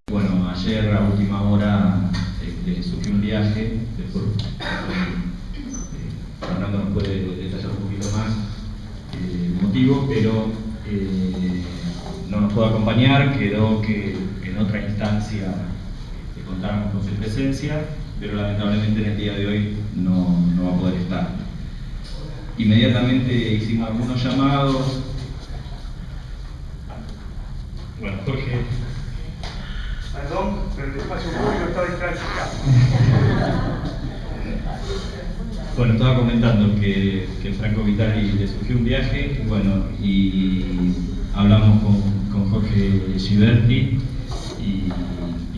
Bueno, ayer a última hora surgió un viaje, después Fernando nos puede detallar un poquito más el motivo, pero no nos puede acompañar, quedó que en otra instancia contáramos con su presencia, pero lamentablemente en el día de hoy no va a poder estar. Inmediatamente hicimos algunos llamados. Bueno, Jorge. Perdón, pero el espacio público está distraído. Bueno, estaba comentando que Franco Vitali le surgió un viaje, bueno, y hablamos con Jorge Giberti y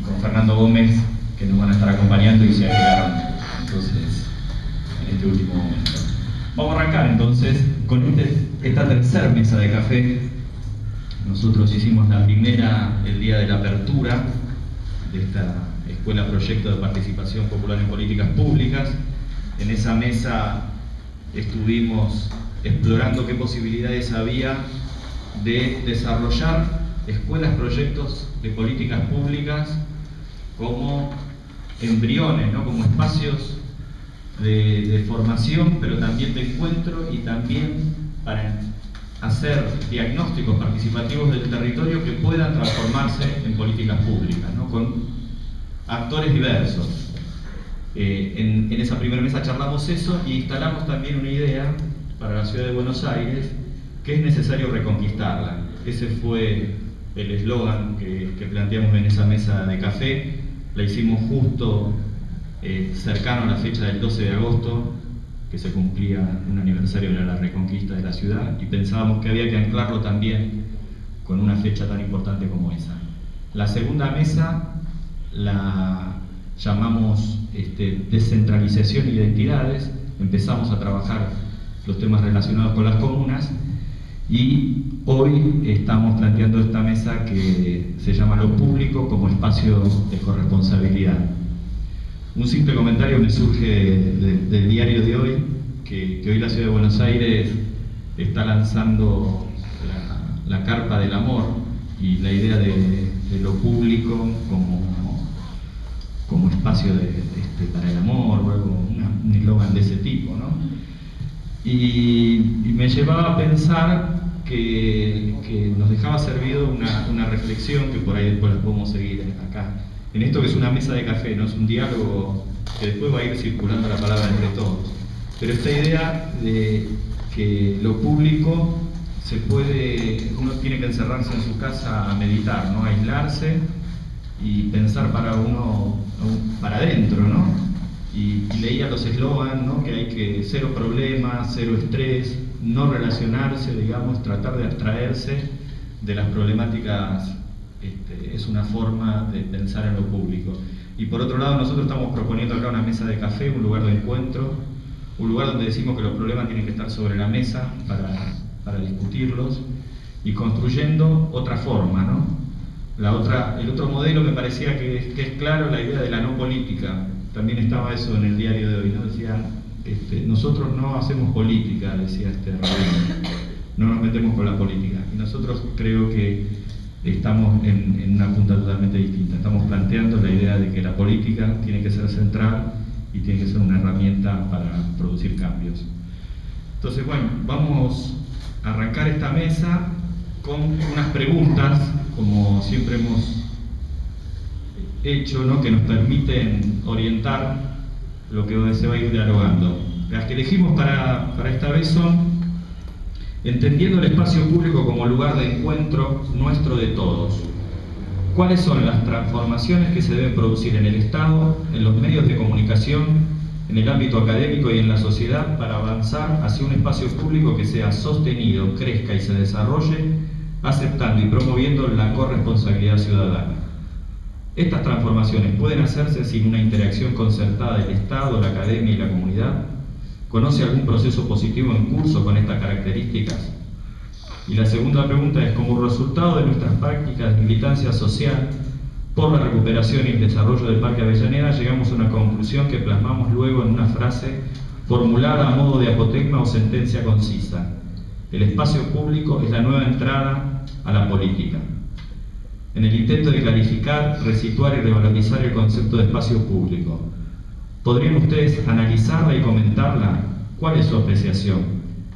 con Fernando Gómez, que nos van a estar acompañando y se agregaron entonces en este último momento. Vamos a arrancar entonces con esta tercera mesa de café. Nosotros hicimos la primera el día de la apertura de esta Escuela Proyecto de Participación Popular en Políticas Públicas. En esa mesa estuvimos explorando qué posibilidades había de desarrollar escuelas, proyectos de políticas públicas como embriones, ¿no? Como espacios de formación, pero también de encuentro y también para hacer diagnósticos participativos del territorio que puedan transformarse en políticas públicas, ¿no? Con actores diversos. En esa primera mesa charlamos eso y instalamos también una idea para la ciudad de Buenos Aires, que es necesario reconquistarla. Ese fue el eslogan que planteamos en esa mesa de café. La hicimos justo cercano a la fecha del 12 de agosto, que se cumplía un aniversario de la reconquista de la ciudad, y pensábamos que había que anclarlo también con una fecha tan importante como esa. La segunda mesa la llamamos descentralización e identidades. Empezamos a trabajar los temas relacionados con las comunas y hoy estamos planteando esta mesa que se llama Lo Público como espacio de corresponsabilidad. Un simple comentario me surge del diario de hoy, que hoy la Ciudad de Buenos Aires está lanzando la carpa del amor y la idea de lo público como espacio para el amor o algo, un eslogan de ese tipo, ¿no? Y me llevaba a pensar que nos dejaba servido una reflexión que por ahí después la podemos seguir acá. En esto que es una mesa de café, ¿no? Es un diálogo que después va a ir circulando la palabra entre todos. Pero esta idea de que lo público uno tiene que encerrarse en su casa a meditar, ¿no? A aislarse y pensar para adentro, ¿no? Y leía los eslogans, ¿no? Que hay que cero problemas, cero estrés, no relacionarse, digamos, tratar de abstraerse de las problemáticas. Es una forma de pensar en lo público. Y por otro lado, nosotros estamos proponiendo acá una mesa de café, un lugar de encuentro, un lugar donde decimos que los problemas tienen que estar sobre la mesa para discutirlos, y construyendo otra forma, ¿no? El otro modelo me parecía que es claro, la idea de la no política. También estaba eso en el diario de hoy, ¿no? Decía, nosotros no hacemos política, decía Rodríguez, no nos metemos con la política. Y nosotros creo que estamos en una punta totalmente distinta. Estamos planteando la idea de que la política tiene que ser central y tiene que ser una herramienta para producir cambios. Entonces, bueno, vamos a arrancar esta mesa con unas preguntas, como siempre hemos hecho, ¿no? Que nos permiten orientar lo que se va a ir dialogando. Las que elegimos para esta vez son: entendiendo el espacio público como lugar de encuentro nuestro de todos, ¿cuáles son las transformaciones que se deben producir en el Estado, en los medios de comunicación, en el ámbito académico y en la sociedad para avanzar hacia un espacio público que sea sostenido, crezca y se desarrolle, aceptando y promoviendo la corresponsabilidad ciudadana? Estas transformaciones pueden hacerse sin una interacción concertada del Estado, la academia y la comunidad. ¿Conoce algún proceso positivo en curso con estas características? Y la segunda pregunta es: como resultado de nuestras prácticas de militancia social por la recuperación y el desarrollo del Parque Avellaneda, llegamos a una conclusión que plasmamos luego en una frase formulada a modo de apotegma o sentencia concisa: el espacio público es la nueva entrada a la política. En el intento de clarificar, resituar y revalorizar el concepto de espacio público, ¿podrían ustedes analizarla y comentarla? ¿Cuál es su apreciación?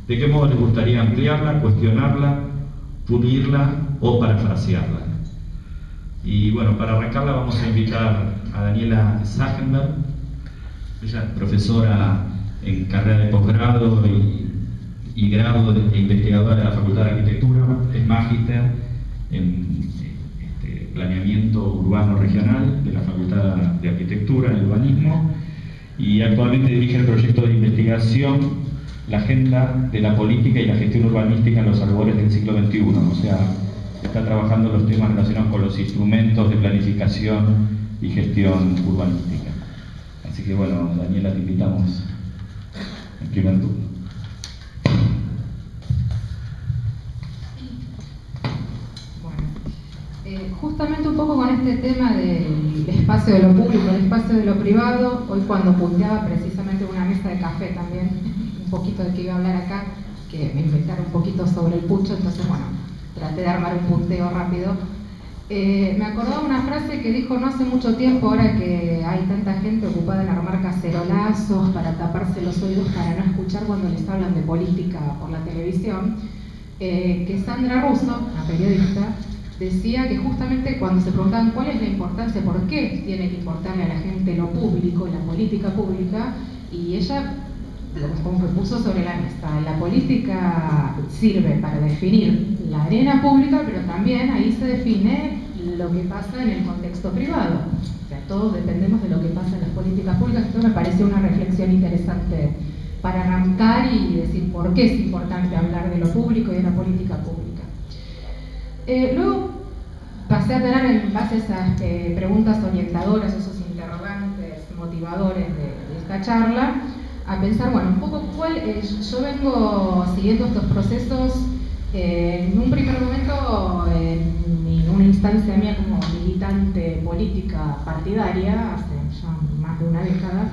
¿De qué modo les gustaría ampliarla, cuestionarla, pulirla o parafrasearla? Y bueno, para arrancarla vamos a invitar a Daniela Sachenberg. Ella es profesora en carrera de posgrado y grado e investigadora de la Facultad de Arquitectura, es magíster en planeamiento urbano regional de la Facultad de Arquitectura en urbanismo, y actualmente dirige el proyecto de investigación La Agenda de la Política y la Gestión Urbanística en los Albores del siglo XXI, o sea, está trabajando los temas relacionados con los instrumentos de planificación y gestión urbanística. Así que bueno, Daniela, te invitamos en primer turno. Justamente un poco con este tema del espacio de lo público, el espacio de lo privado, hoy cuando punteaba precisamente una mesa de café también, un poquito de que iba a hablar acá, que me inventaron un poquito sobre el pucho, entonces bueno, traté de armar un punteo rápido. Me acordaba una frase que dijo no hace mucho tiempo, ahora que hay tanta gente ocupada en armar cacerolazos para taparse los oídos para no escuchar cuando les hablan de política por la televisión, que Sandra Russo, una periodista, decía que justamente cuando se preguntaban cuál es la importancia, por qué tiene que importarle a la gente lo público, la política pública, y ella como que puso sobre la mesa, la política sirve para definir la arena pública, pero también ahí se define lo que pasa en el contexto privado. O sea, todos dependemos de lo que pasa en las políticas públicas. Esto me parece una reflexión interesante para arrancar y decir por qué es importante hablar de lo público y de la política pública. Luego pasé a tener, en base a esas preguntas orientadoras, esos interrogantes motivadores de esta charla, a pensar, bueno, un poco yo vengo siguiendo estos procesos en un primer momento en una instancia mía como militante política partidaria, hace ya más de una década,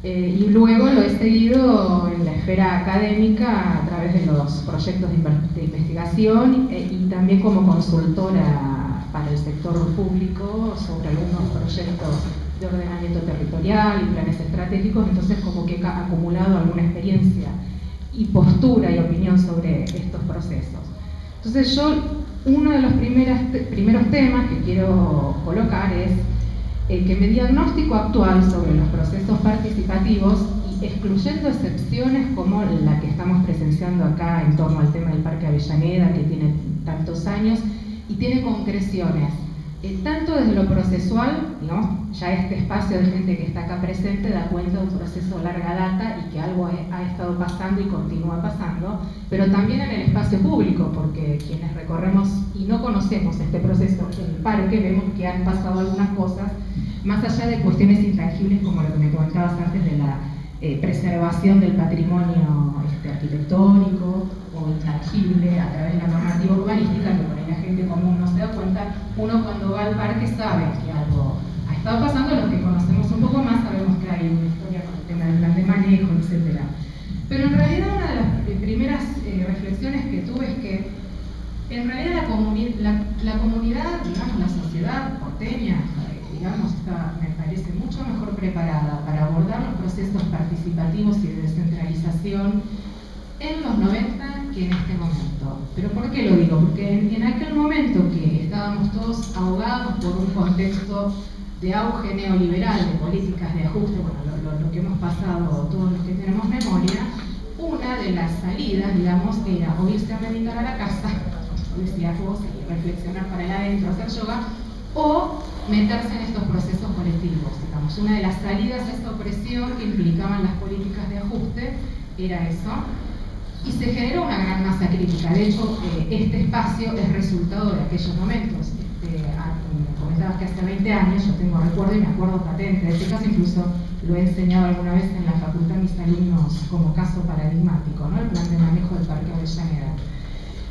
y luego lo he seguido en la esfera académica a través de los proyectos de investigación y también como consultora para el sector público sobre algunos proyectos de ordenamiento territorial y planes estratégicos, entonces como que he acumulado alguna experiencia y postura y opinión sobre estos procesos. Entonces uno de los primeros temas que quiero colocar es que mi diagnóstico actual sobre los procesos participativos, y excluyendo excepciones como la que estamos presenciando acá en torno al tema del Parque Avellaneda, que tiene tantos años y tiene concreciones, tanto desde lo procesual, digamos, ya este espacio de gente que está acá presente da cuenta de un proceso de larga data y que algo ha estado pasando y continúa pasando, pero también en el espacio público, porque quienes recorremos y no conocemos este proceso en el parque vemos que han pasado algunas cosas más allá de cuestiones intangibles como lo que me comentabas antes de la preservación del patrimonio arquitectónico o intangible a través de la normativa urbanística, que por ahí la gente común no se da cuenta. Uno cuando va al parque sabe que algo ha estado pasando, los que conocemos un poco más sabemos que hay una historia con el tema del plan de manejo, etc. Pero en realidad una de las primeras reflexiones que tuve es que en realidad la comunidad, digamos, la sociedad porteña, digamos, me parece mucho mejor preparada para abordar los procesos participativos y de descentralización en los 90 que en este momento. ¿Pero por qué lo digo? Porque en aquel momento que estábamos todos ahogados por un contexto de auge neoliberal, de políticas de ajuste, bueno, lo que hemos pasado todos los que tenemos memoria, una de las salidas, digamos, era o irse a meditar a la casa, como decías vos, y reflexionar para el adentro, hacer yoga, o meterse en estos procesos colectivos. Digamos, una de las salidas a esta opresión que implicaban las políticas de ajuste era eso, y se generó una gran masa crítica. De hecho, este espacio es resultado de aquellos momentos. Me comentabas que hace 20 años, yo tengo recuerdo y me acuerdo patente de este caso, incluso lo he enseñado alguna vez en la facultad a mis alumnos como caso paradigmático, ¿no? El plan de manejo del Parque Avellaneda.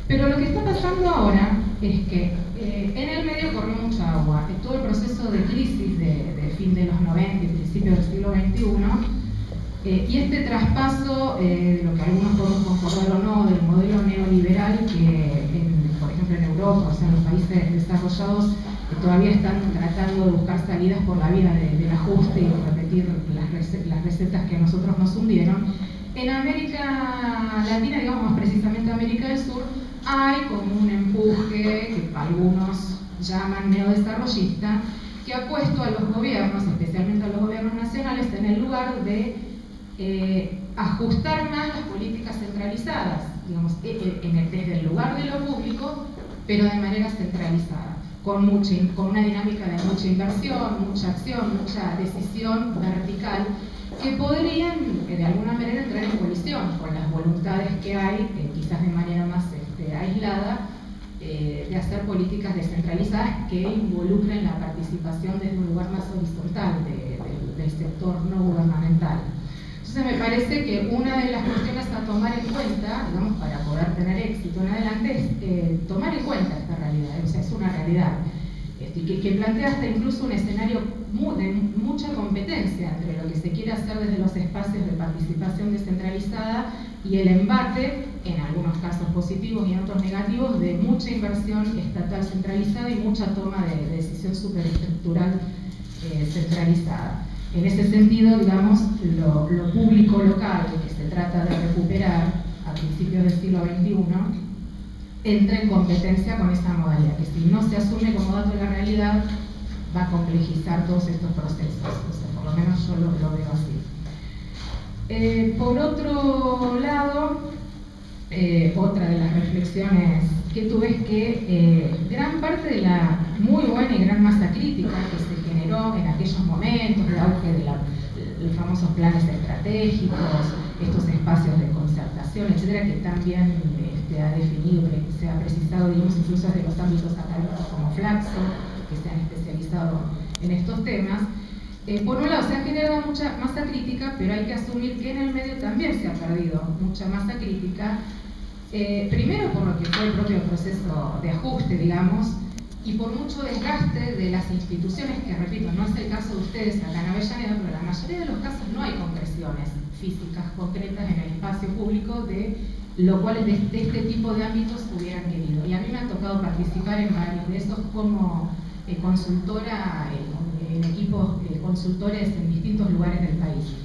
Pero lo que está pasando ahora es que en el medio corrió mucha agua. Todo el proceso de crisis de fin de los 90 y principios del siglo XXI, y este traspaso, de lo que algunos podemos concordar o no, del modelo neoliberal que, por ejemplo, en Europa, o sea, en los países desarrollados, todavía están tratando de buscar salidas por la vía del ajuste y de repetir las recetas que a nosotros nos hundieron. En América Latina, digamos más precisamente América del Sur, hay como un empuje que algunos llaman neodesarrollista, que ha puesto a los gobiernos, especialmente a los gobiernos nacionales, en el lugar de ajustar más las políticas centralizadas, digamos, desde el lugar de lo público, pero de manera centralizada, con una dinámica de mucha inversión, mucha acción, mucha decisión vertical, que podrían de alguna manera entrar en colisión con las voluntades que hay, quizás de manera más aislada, de hacer políticas descentralizadas que involucren la participación desde un lugar más horizontal del sector no gubernamental. Entonces me parece que una de las cuestiones a tomar en cuenta, digamos, para poder tener éxito en adelante, es tomar en cuenta esta realidad, o sea, es una realidad, que plantea hasta incluso un escenario de mucha competencia entre lo que se quiere hacer desde los espacios de participación descentralizada y el embate, en algunos casos positivos y en otros negativos, de mucha inversión estatal centralizada y mucha toma de decisión superestructural centralizada. En ese sentido, digamos, lo público local que se trata de recuperar a principios del siglo XXI entra en competencia con esa modalidad, que si no se asume como dato de la realidad, va a complejizar todos estos procesos. O sea, por lo menos yo lo veo así. Por otro lado, otra de las reflexiones que tuve es que gran parte de la muy buena y gran masa crítica que se generó en aquellos momentos de auge de los famosos planes estratégicos, estos espacios de concertación, etcétera, que también ha definido, se ha precisado, digamos, incluso desde los ámbitos académicos como Flaxo, que se han especializado en estos temas. Por un lado, se ha generado mucha masa crítica, pero hay que asumir que en el medio también se ha perdido mucha masa crítica, primero por lo que fue el propio proceso de ajuste, digamos, y por mucho desgaste de las instituciones, que repito, no es el caso de ustedes acá en Avellaneda, pero en la mayoría de los casos no hay concreciones físicas concretas en el espacio público de lo cual de este tipo de ámbitos hubieran querido. Y a mí me ha tocado participar en varios de esos como consultora en equipos consultores en distintos lugares del país.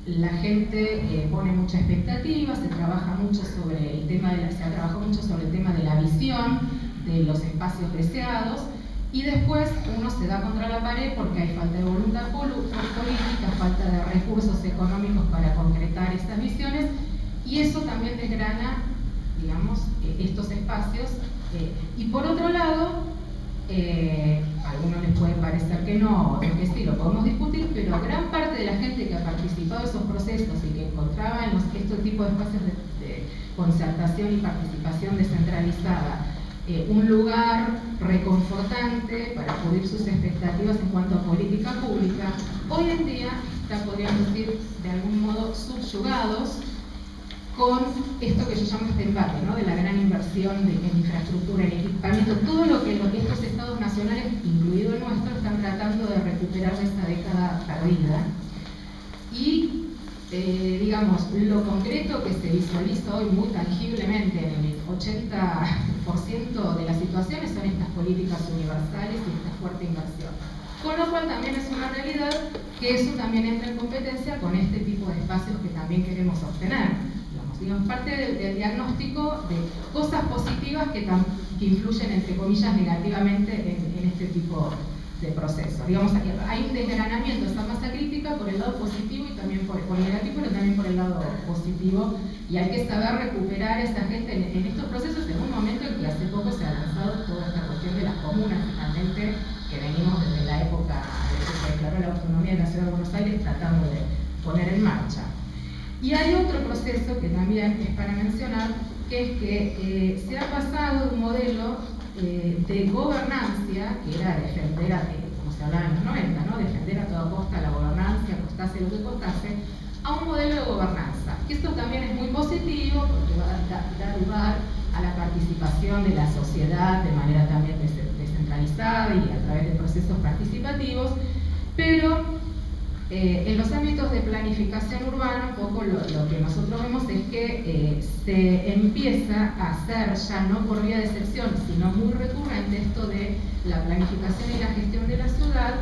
La gente pone mucha expectativa, se trabaja mucho sobre el tema se ha trabajado mucho sobre el tema de la visión, de los espacios deseados, y después uno se da contra la pared porque hay falta de voluntad política, falta de recursos económicos para concretar estas visiones, y eso también desgrana, digamos, estos espacios. Y por otro lado, a algunos les puede parecer que no, otros que sí, lo podemos discutir, pero gran parte de la gente que ha participado de esos procesos y que encontraba en este tipo de espacios de concertación y participación descentralizada un lugar reconfortante para cubrir sus expectativas en cuanto a política pública, hoy en día están, podríamos decir, de algún modo subyugados con esto que yo llamo este embate, ¿no? De la gran inversión en infraestructura, en equipamiento, todo lo que estos estados nacionales, incluido el nuestro, están tratando de recuperar de esta década perdida. Y digamos, lo concreto que se visualiza hoy muy tangiblemente en el 80% de las situaciones son estas políticas universales y esta fuerte inversión. Con lo cual también es una realidad que eso también entra en competencia con este tipo de espacios que también queremos obtener. Digamos, parte del diagnóstico de cosas positivas que influyen, entre comillas, negativamente en este tipo de proceso. Digamos, hay un desgranamiento de esa masa crítica por el lado positivo y también por el negativo, pero también por el lado positivo, y hay que saber recuperar a esa gente en estos procesos en un momento en que hace poco se ha lanzado toda esta cuestión de las comunas, finalmente, que venimos desde la época de que se declaró la autonomía de la Ciudad de Buenos Aires tratando de poner en marcha. Y hay otro proceso que también es para mencionar, que es que se ha pasado de un modelo de gobernancia, que era defender, como se hablaba en los 90, ¿no? Defender a toda costa la gobernancia, costase lo que costase, a un modelo de gobernanza. Que esto también es muy positivo porque va a dar lugar a la participación de la sociedad de manera también descentralizada y a través de procesos participativos, pero en los ámbitos de planificación urbana, un poco lo que nosotros vemos es que se empieza a hacer, ya no por vía de excepción, sino muy recurrente, esto de la planificación y la gestión de la ciudad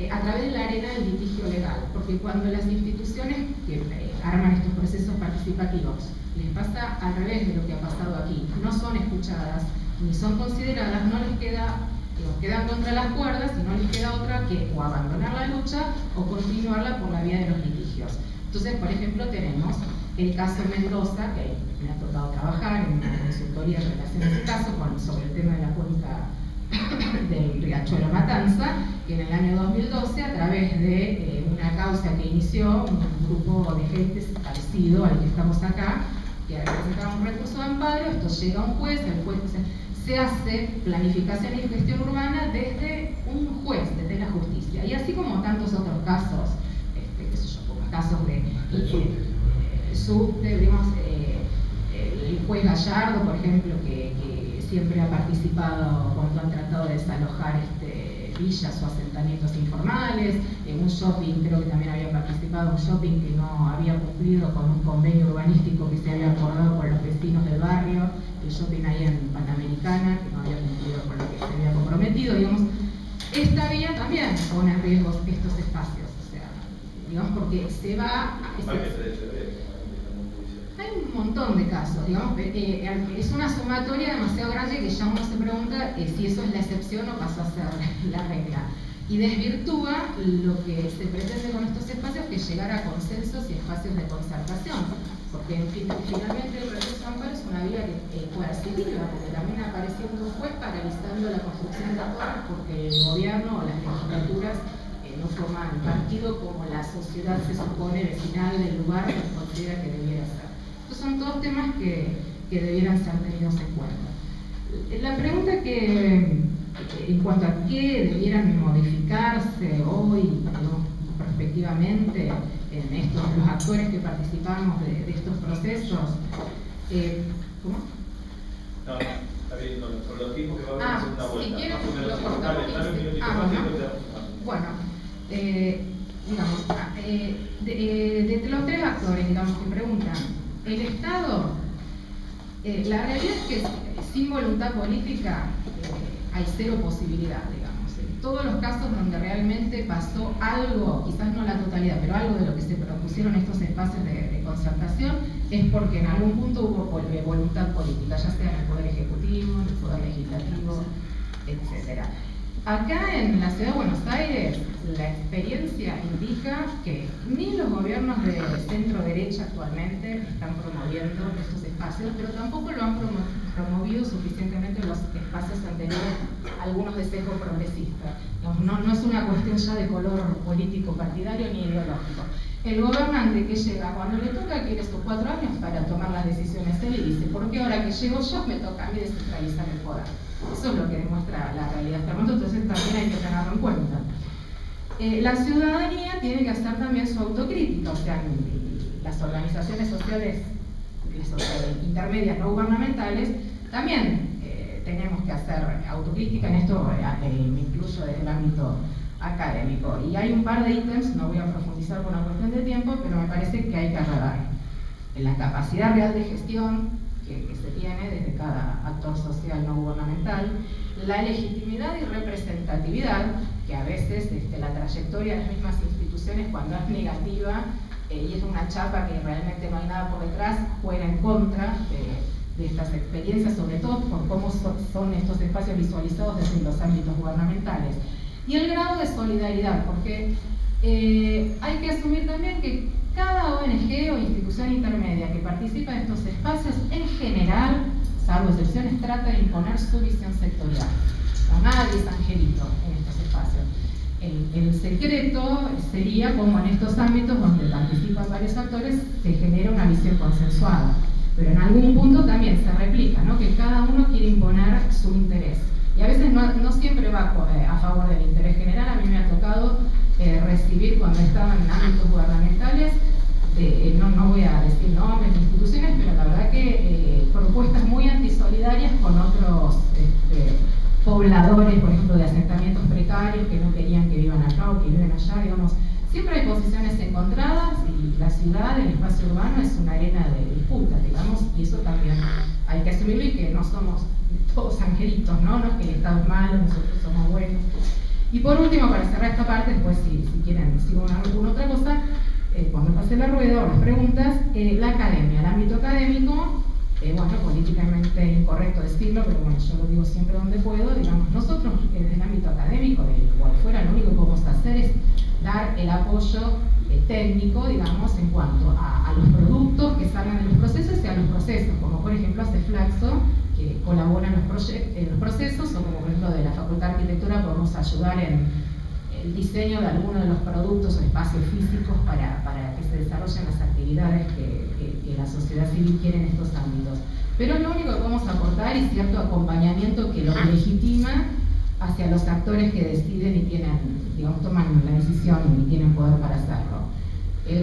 a través de la arena del litigio legal. Porque cuando las instituciones que arman estos procesos participativos les pasa al revés de lo que ha pasado aquí, no son escuchadas ni son consideradas, no les quedan contra las cuerdas y no les queda otra que o abandonar la lucha o continuarla por la vía de los litigios. Entonces, por ejemplo, tenemos el caso Mendoza, que me ha tocado trabajar en una consultoría en relación a ese caso sobre el tema de la cuenca del Riachuelo Matanza, que en el año 2012, a través de una causa que inició un grupo de gente parecido al que estamos acá, que presentaba un recurso de amparo, esto llega a un juez, el juez se hace planificación y gestión urbana desde un juez, desde la justicia. Y así como tantos otros casos, qué sé yo, como casos de subte, digamos, el juez Gallardo, por ejemplo, que siempre ha participado cuando han tratado de desalojar villas o asentamientos informales, un shopping, creo que también había participado, un shopping que no había cumplido con un convenio urbanístico que se había acordado con los vecinos del barrio, el shopping ahí en Panamericana, que no había cumplido con lo que se había comprometido, digamos. Esta vía también pone en riesgo estos espacios, o sea, digamos, porque se va... Hay un montón de casos, digamos, es una sumatoria demasiado grande que ya uno se pregunta si eso es la excepción o pasó a ser la regla. Y desvirtúa lo que se pretende con estos espacios, que es llegar a consensos y espacios de concertación. Porque finalmente el recurso de amparo es una vía coercitiva, porque también apareciendo un juez paralizando la construcción de torres porque el gobierno o las legislaturas no toman partido como la sociedad se supone vecinal del lugar que considera que debiera ser. Estos son todos temas que debieran ser tenidos en cuenta. La pregunta que, en cuanto a qué debieran modificarse hoy, prospectivamente, en los actores que participamos de estos procesos, ¿cómo? No, está bien, con los tiempos que va a haber una vuelta. Si quieren, más o menos, lo cortamos. dale un minutito más y después te damos una. Bueno, digamos, de los tres actores, digamos, que preguntan, el Estado, la realidad es que sin voluntad política hay cero posibilidad, digamos. En todos los casos donde realmente pasó algo, quizás no la totalidad, pero algo de lo que se propusieron estos espacios de concertación, es porque en algún punto hubo voluntad política, ya sea en el Poder Ejecutivo, en el Poder Legislativo, etc. Acá en la ciudad de Buenos Aires, la experiencia indica que ni los gobiernos de centro derecha actualmente están promoviendo estos espacios, pero tampoco lo han promovido suficientemente los espacios anteriores, algunos de sesgo progresista. No es una cuestión ya de color político partidario ni ideológico. El gobernante que llega, cuando le toca, quiere sus 4 años para tomar las decisiones él y dice, ¿por qué ahora que llego yo me toca a mí descentralizar el poder? Eso es lo que demuestra la realidad hasta el momento, entonces también hay que tenerlo en cuenta. La ciudadanía tiene que hacer también su autocrítica, o sea, las organizaciones sociales intermedias no gubernamentales también tenemos que hacer autocrítica en esto, me incluyo desde el ámbito académico. Y hay un par de ítems, no voy a profundizar por una cuestión de tiempo, pero me parece que hay que arreglar la capacidad real de gestión que se tiene desde cada actor social no gubernamental, la legitimidad y representatividad, que a veces la trayectoria de las mismas instituciones, cuando es negativa y es una chapa que realmente no hay nada por detrás, juega en contra de estas experiencias, sobre todo por cómo son estos espacios visualizados desde los ámbitos gubernamentales. Y el grado de solidaridad, porque hay que asumir también que cada ONG o institución intermedia que participa en estos espacios, en general, salvo excepciones, trata de imponer su visión sectorial. No, nadie es angelito en estos espacios. El secreto sería como en estos ámbitos donde participan varios actores se genera una visión consensuada. Pero en algún punto también se replica, ¿no? Que cada uno quiere imponer su interés. Y a veces no siempre va a favor del interés general. A mí me ha tocado recibir cuando estaba en ámbitos gubernamentales, no voy a decir nombres de instituciones, pero la verdad que propuestas muy antisolidarias con otros pobladores, por ejemplo, de asentamientos precarios que no querían que vivan acá o que viven allá, digamos. Siempre hay posiciones encontradas y la ciudad, el espacio urbano es una arena de disputa, digamos, y eso también hay que asumirlo y que no somos todos angelitos, ¿no? No es que el Estado es malo, nosotros somos buenos. Y por último, para cerrar esta parte, después si quieren sigo alguna otra cosa, cuando pase la rueda o las preguntas, la academia, el ámbito académico, bueno, políticamente incorrecto decirlo, pero bueno, yo lo digo siempre donde puedo, digamos, nosotros desde el ámbito académico, de igual fuera, lo único que podemos hacer es dar el apoyo técnico, digamos, en cuanto a los productos que salgan de los procesos y a los procesos, como por ejemplo hace Flaxo, que colabora en los procesos, o como por ejemplo de la Facultad de Arquitectura podemos ayudar en el diseño de algunos de los productos o espacios físicos para que se desarrollen las actividades que la sociedad civil quiere en estos ámbitos. Pero lo único que podemos aportar es cierto acompañamiento que lo legitima hacia los actores que deciden y tienen, digamos, toman la decisión y tienen poder para hacerlo.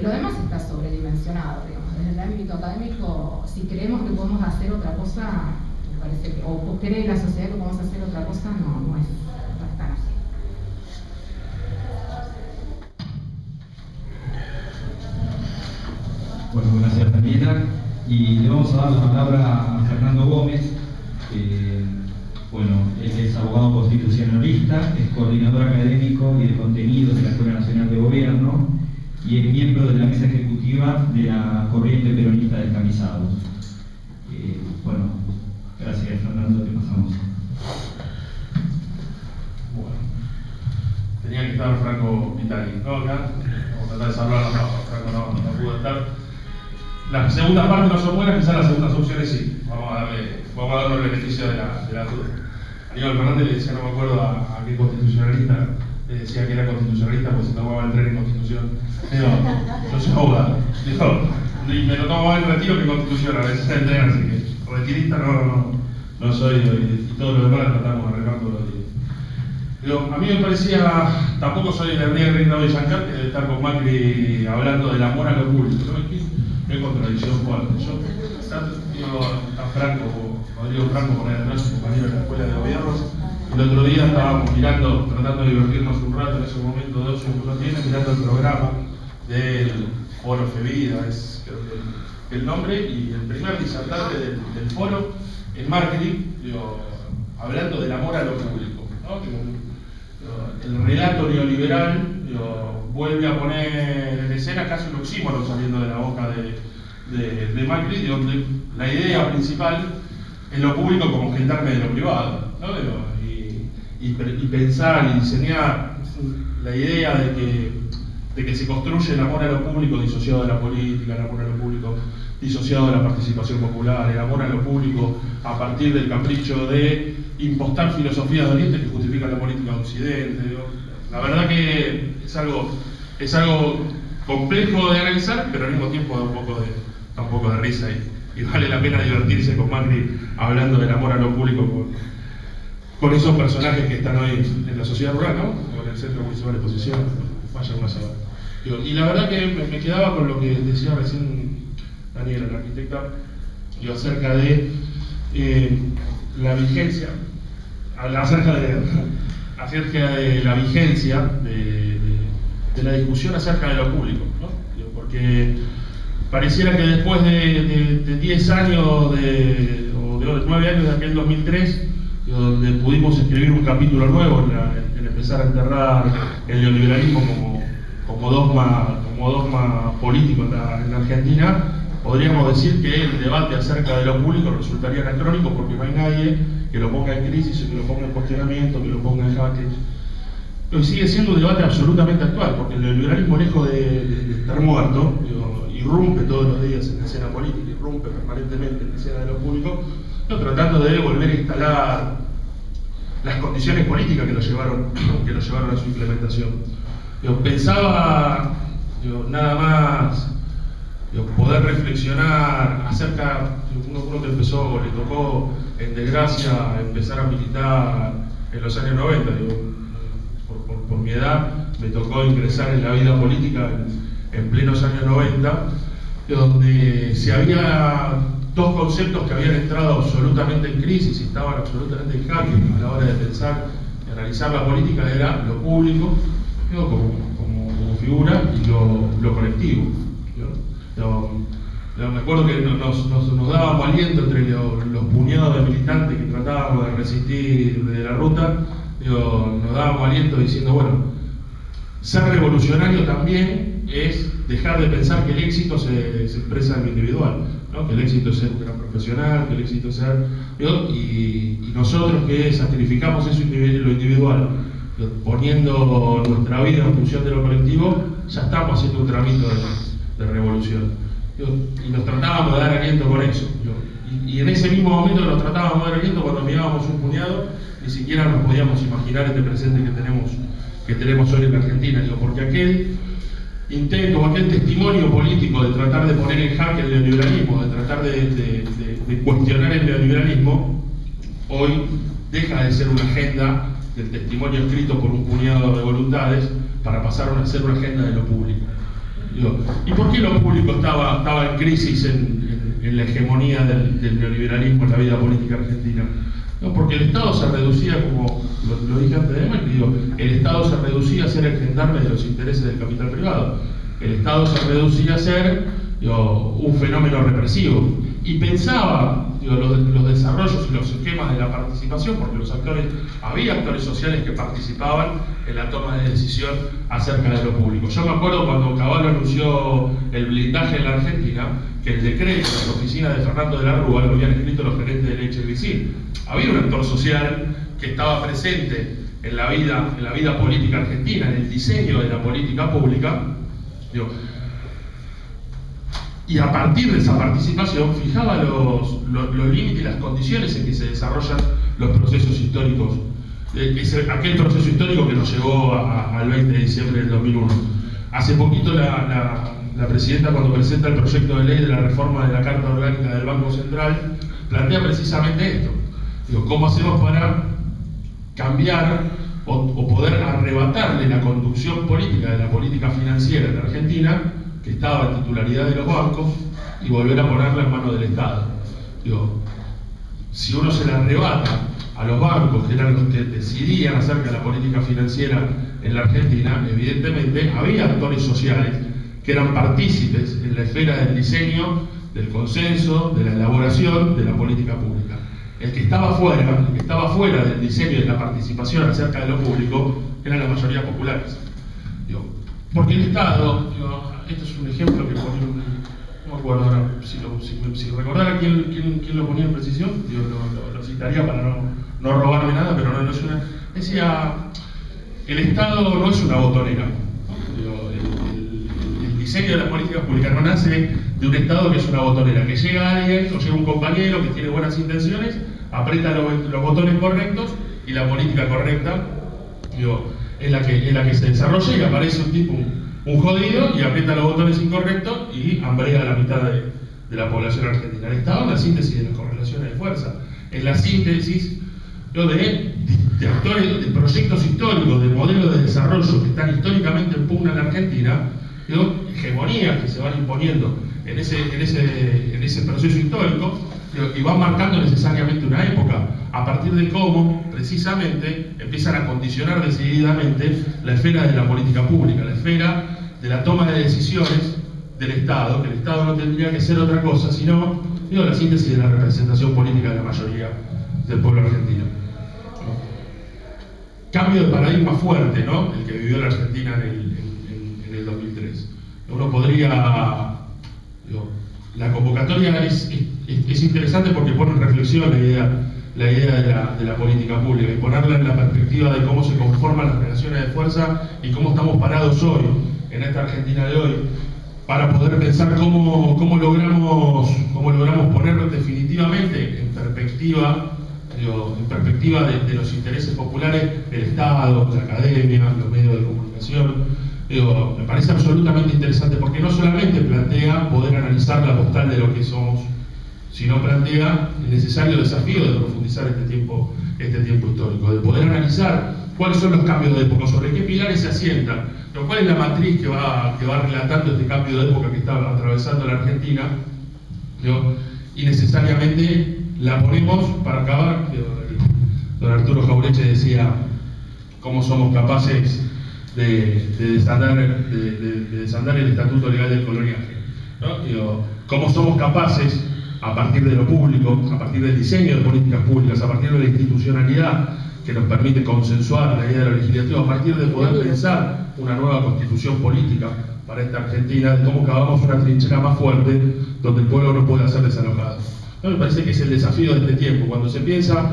Lo demás está sobredimensionado, digamos, desde el ámbito académico, si creemos que podemos hacer otra cosa, me parece que, o cree la sociedad que podemos hacer otra cosa, no es tan así. Bueno, gracias Daniela. Y le vamos a dar la palabra a Fernando Gómez. Bueno, él es abogado constitucionalista, es coordinador académico y de contenidos de la Escuela Nacional de Gobierno y es miembro de la mesa ejecutiva de la Corriente Peronista Descamisados. Bueno, gracias Fernando, te pasamos. Bueno, tenía que estar Franco Vitali, ¿no? Acá, vamos a tratar de salvarlo, Franco no pudo estar. Las segundas partes no son buenas, quizás las segundas opciones sí. Vamos a darle el beneficio de la duda. Aníbal Fernández le decía, no me acuerdo a qué constitucionalista, le decía que era constitucionalista porque se tomaba el tren en Constitución. Digo, yo soy abogado. Digo, y me lo tomo más en retiro que en Constitución, a veces el tren, así que retirista no soy, y todo lo demás lo tratamos de arreglar todos los días. Digo, a mí me parecía, tampoco soy de Enrique Reinaldo de Yancar, que debe estar con Macri hablando del amor a lo público, no hay contradicción fuerte. Yo, tan Franco, Rodrigo Franco, por ahí atrás, su compañero de la Escuela de Gobierno, el otro día estábamos mirando, tratando de divertirnos un rato en ese momento de ocio que uno tiene, mirando el programa del Foro Fevida, es creo que el nombre, y el primer disertante del foro en marketing, hablando del amor a lo público, ¿no? El relato neoliberal vuelve a poner en escena casi un oxímoron saliendo de la boca de Macri, donde la idea principal es lo público como gendarme de lo privado, ¿no? y pensar y diseñar la idea de que se construye el amor a lo público disociado de la política, el amor a lo público disociado de la participación popular, el amor a lo público a partir del capricho de impostar filosofías de Oriente que justifican la política de Occidente. La verdad que es algo complejo de analizar, pero al mismo tiempo da un poco de risa y vale la pena divertirse con Macri hablando del amor a lo público con esos personajes que están hoy en la sociedad rural, ¿no? O en el Centro Municipal de Exposición, vaya una saber. Y la verdad que me quedaba con lo que decía recién Daniela, la arquitecta, acerca de la vigencia, acerca de la vigencia de la discusión acerca de lo público, ¿no? Porque pareciera que después de 10 años o de 9 años de aquel 2003, donde pudimos escribir un capítulo nuevo en empezar a enterrar el neoliberalismo como dogma político en la Argentina, podríamos decir que el debate acerca de lo público resultaría anacrónico porque no hay nadie que lo ponga en crisis, que lo ponga en cuestionamiento, que lo ponga en jaque. Pero sigue siendo un debate absolutamente actual, porque el neoliberalismo, lejos de estar muerto, irrumpe todos los días en la escena política, irrumpe permanentemente en la escena de lo público, tratando de volver a instalar las condiciones políticas que lo llevaron a su implementación. Pensaba nada más poder reflexionar acerca de uno que le tocó en desgracia empezar a militar en los años 90, por mi edad me tocó ingresar en la vida política en plenos años 90, donde se había dos conceptos que habían entrado absolutamente en crisis y estaban absolutamente en jaque a la hora de pensar y analizar la política, era lo público como figura y lo colectivo. Me acuerdo que nos dábamos aliento entre los puñados de militantes que tratábamos de resistir de la ruta, nos dábamos aliento diciendo, bueno, ser revolucionario también es dejar de pensar que el éxito se expresa en lo individual, ¿no? Que el éxito es ser un gran profesional, que el éxito es ser... Y nosotros que sacrificamos eso lo individual, poniendo nuestra vida en función de lo colectivo, ya estamos haciendo un tramito de revolución. Y nos tratábamos de dar aliento con eso. Y en ese mismo momento que nos tratábamos de dar aliento, cuando mirábamos un puñado, ni siquiera nos podíamos imaginar este presente que tenemos hoy en la Argentina. Porque aquel intento, aquel testimonio político de tratar de poner en jaque el neoliberalismo, de tratar de cuestionar el neoliberalismo, hoy deja de ser una agenda del testimonio escrito por un puñado de voluntades para pasar a ser una agenda de lo público. ¿Y por qué lo público estaba en crisis en la hegemonía del neoliberalismo en la vida política argentina? Porque el Estado se reducía, como lo dije antes de Macri, el Estado se reducía a ser el gendarme de los intereses del capital privado. El Estado se reducía a ser un fenómeno represivo. Y pensaba los desarrollos y los esquemas de la participación, porque había actores sociales que participaban en la toma de decisión acerca de lo público. Yo me acuerdo cuando Caballo anunció el blindaje en la Argentina, que el decreto de la oficina de Fernando de la Rúa lo habían escrito los gerentes de Leche y Grisín. Había un actor social que estaba presente en la vida política argentina, en el diseño de la política pública, y a partir de esa participación fijaba los límites y las condiciones en que se desarrollan los procesos históricos. Aquel proceso histórico que nos llevó al 20 de diciembre del 2001. Hace poquito la presidenta, cuando presenta el proyecto de ley de la reforma de la Carta Orgánica del Banco Central, plantea precisamente esto. ¿Cómo hacemos para cambiar o poder arrebatarle la conducción política de la política financiera en la Argentina, que estaba en titularidad de los bancos, y volver a ponerla en manos del Estado? Si uno se la arrebata a los bancos, que eran los que decidían acerca de la política financiera en la Argentina, evidentemente había actores sociales que eran partícipes en la esfera del diseño, del consenso, de la elaboración de la política pública. El que estaba fuera del diseño y de la participación acerca de lo público eran las mayorías populares. Porque el Estado, esto es un ejemplo que pone no me acuerdo ahora, si recordara quién lo ponía en precisión, yo lo citaría para no robarme nada, pero no es una... Decía, el Estado no es una botonera, ¿no? Digo, el diseño de las políticas públicas no nace de un Estado que es una botonera, que llega alguien o llega un compañero que tiene buenas intenciones, aprieta los botones correctos y la política correcta, digo, es la que se desarrolla, y aparece un tipo, un jodido, y aprieta los botones incorrectos y hambrea a la mitad de la población argentina. El Estado es la síntesis de las correlaciones de fuerza, es la síntesis de actores, de proyectos históricos, de modelos de desarrollo que están históricamente en pugna en Argentina, hegemonías que se van imponiendo en ese proceso histórico, y van marcando necesariamente una época, a partir de cómo, precisamente, empiezan a condicionar decididamente la esfera de la política pública, la esfera de la toma de decisiones del Estado, que el Estado no tendría que ser otra cosa, sino la síntesis de la representación política de la mayoría del pueblo argentino. Cambio de paradigma fuerte, ¿no?, el que vivió la Argentina en el 2003. Uno podría... la convocatoria es interesante porque pone en reflexión la idea de la política pública y ponerla en la perspectiva de cómo se conforman las relaciones de fuerza y cómo estamos parados hoy, en esta Argentina de hoy, para poder pensar cómo logramos poner definitivamente en perspectiva de los intereses populares el Estado, la academia, los medios de comunicación. Me parece absolutamente interesante porque no solamente plantea poder analizar la postal de lo que somos, sino plantea el necesario desafío de profundizar este tiempo histórico, de poder analizar cuáles son los cambios de época, sobre qué pilares se asientan, cuál es la matriz que va relatando este cambio de época que está atravesando la Argentina, y necesariamente la ponemos para acabar. Don Arturo Jaureche decía cómo somos capaces de desandar el estatuto legal del coloniaje, ¿no? Cómo somos capaces, a partir de lo público, a partir del diseño de políticas públicas, a partir de la institucionalidad que nos permite consensuar la idea de lo legislativo, a partir de poder pensar una nueva constitución política para esta Argentina, de cómo cavamos una trinchera más fuerte donde el pueblo no pueda ser desalojado. Me parece que es el desafío de este tiempo. Cuando se piensa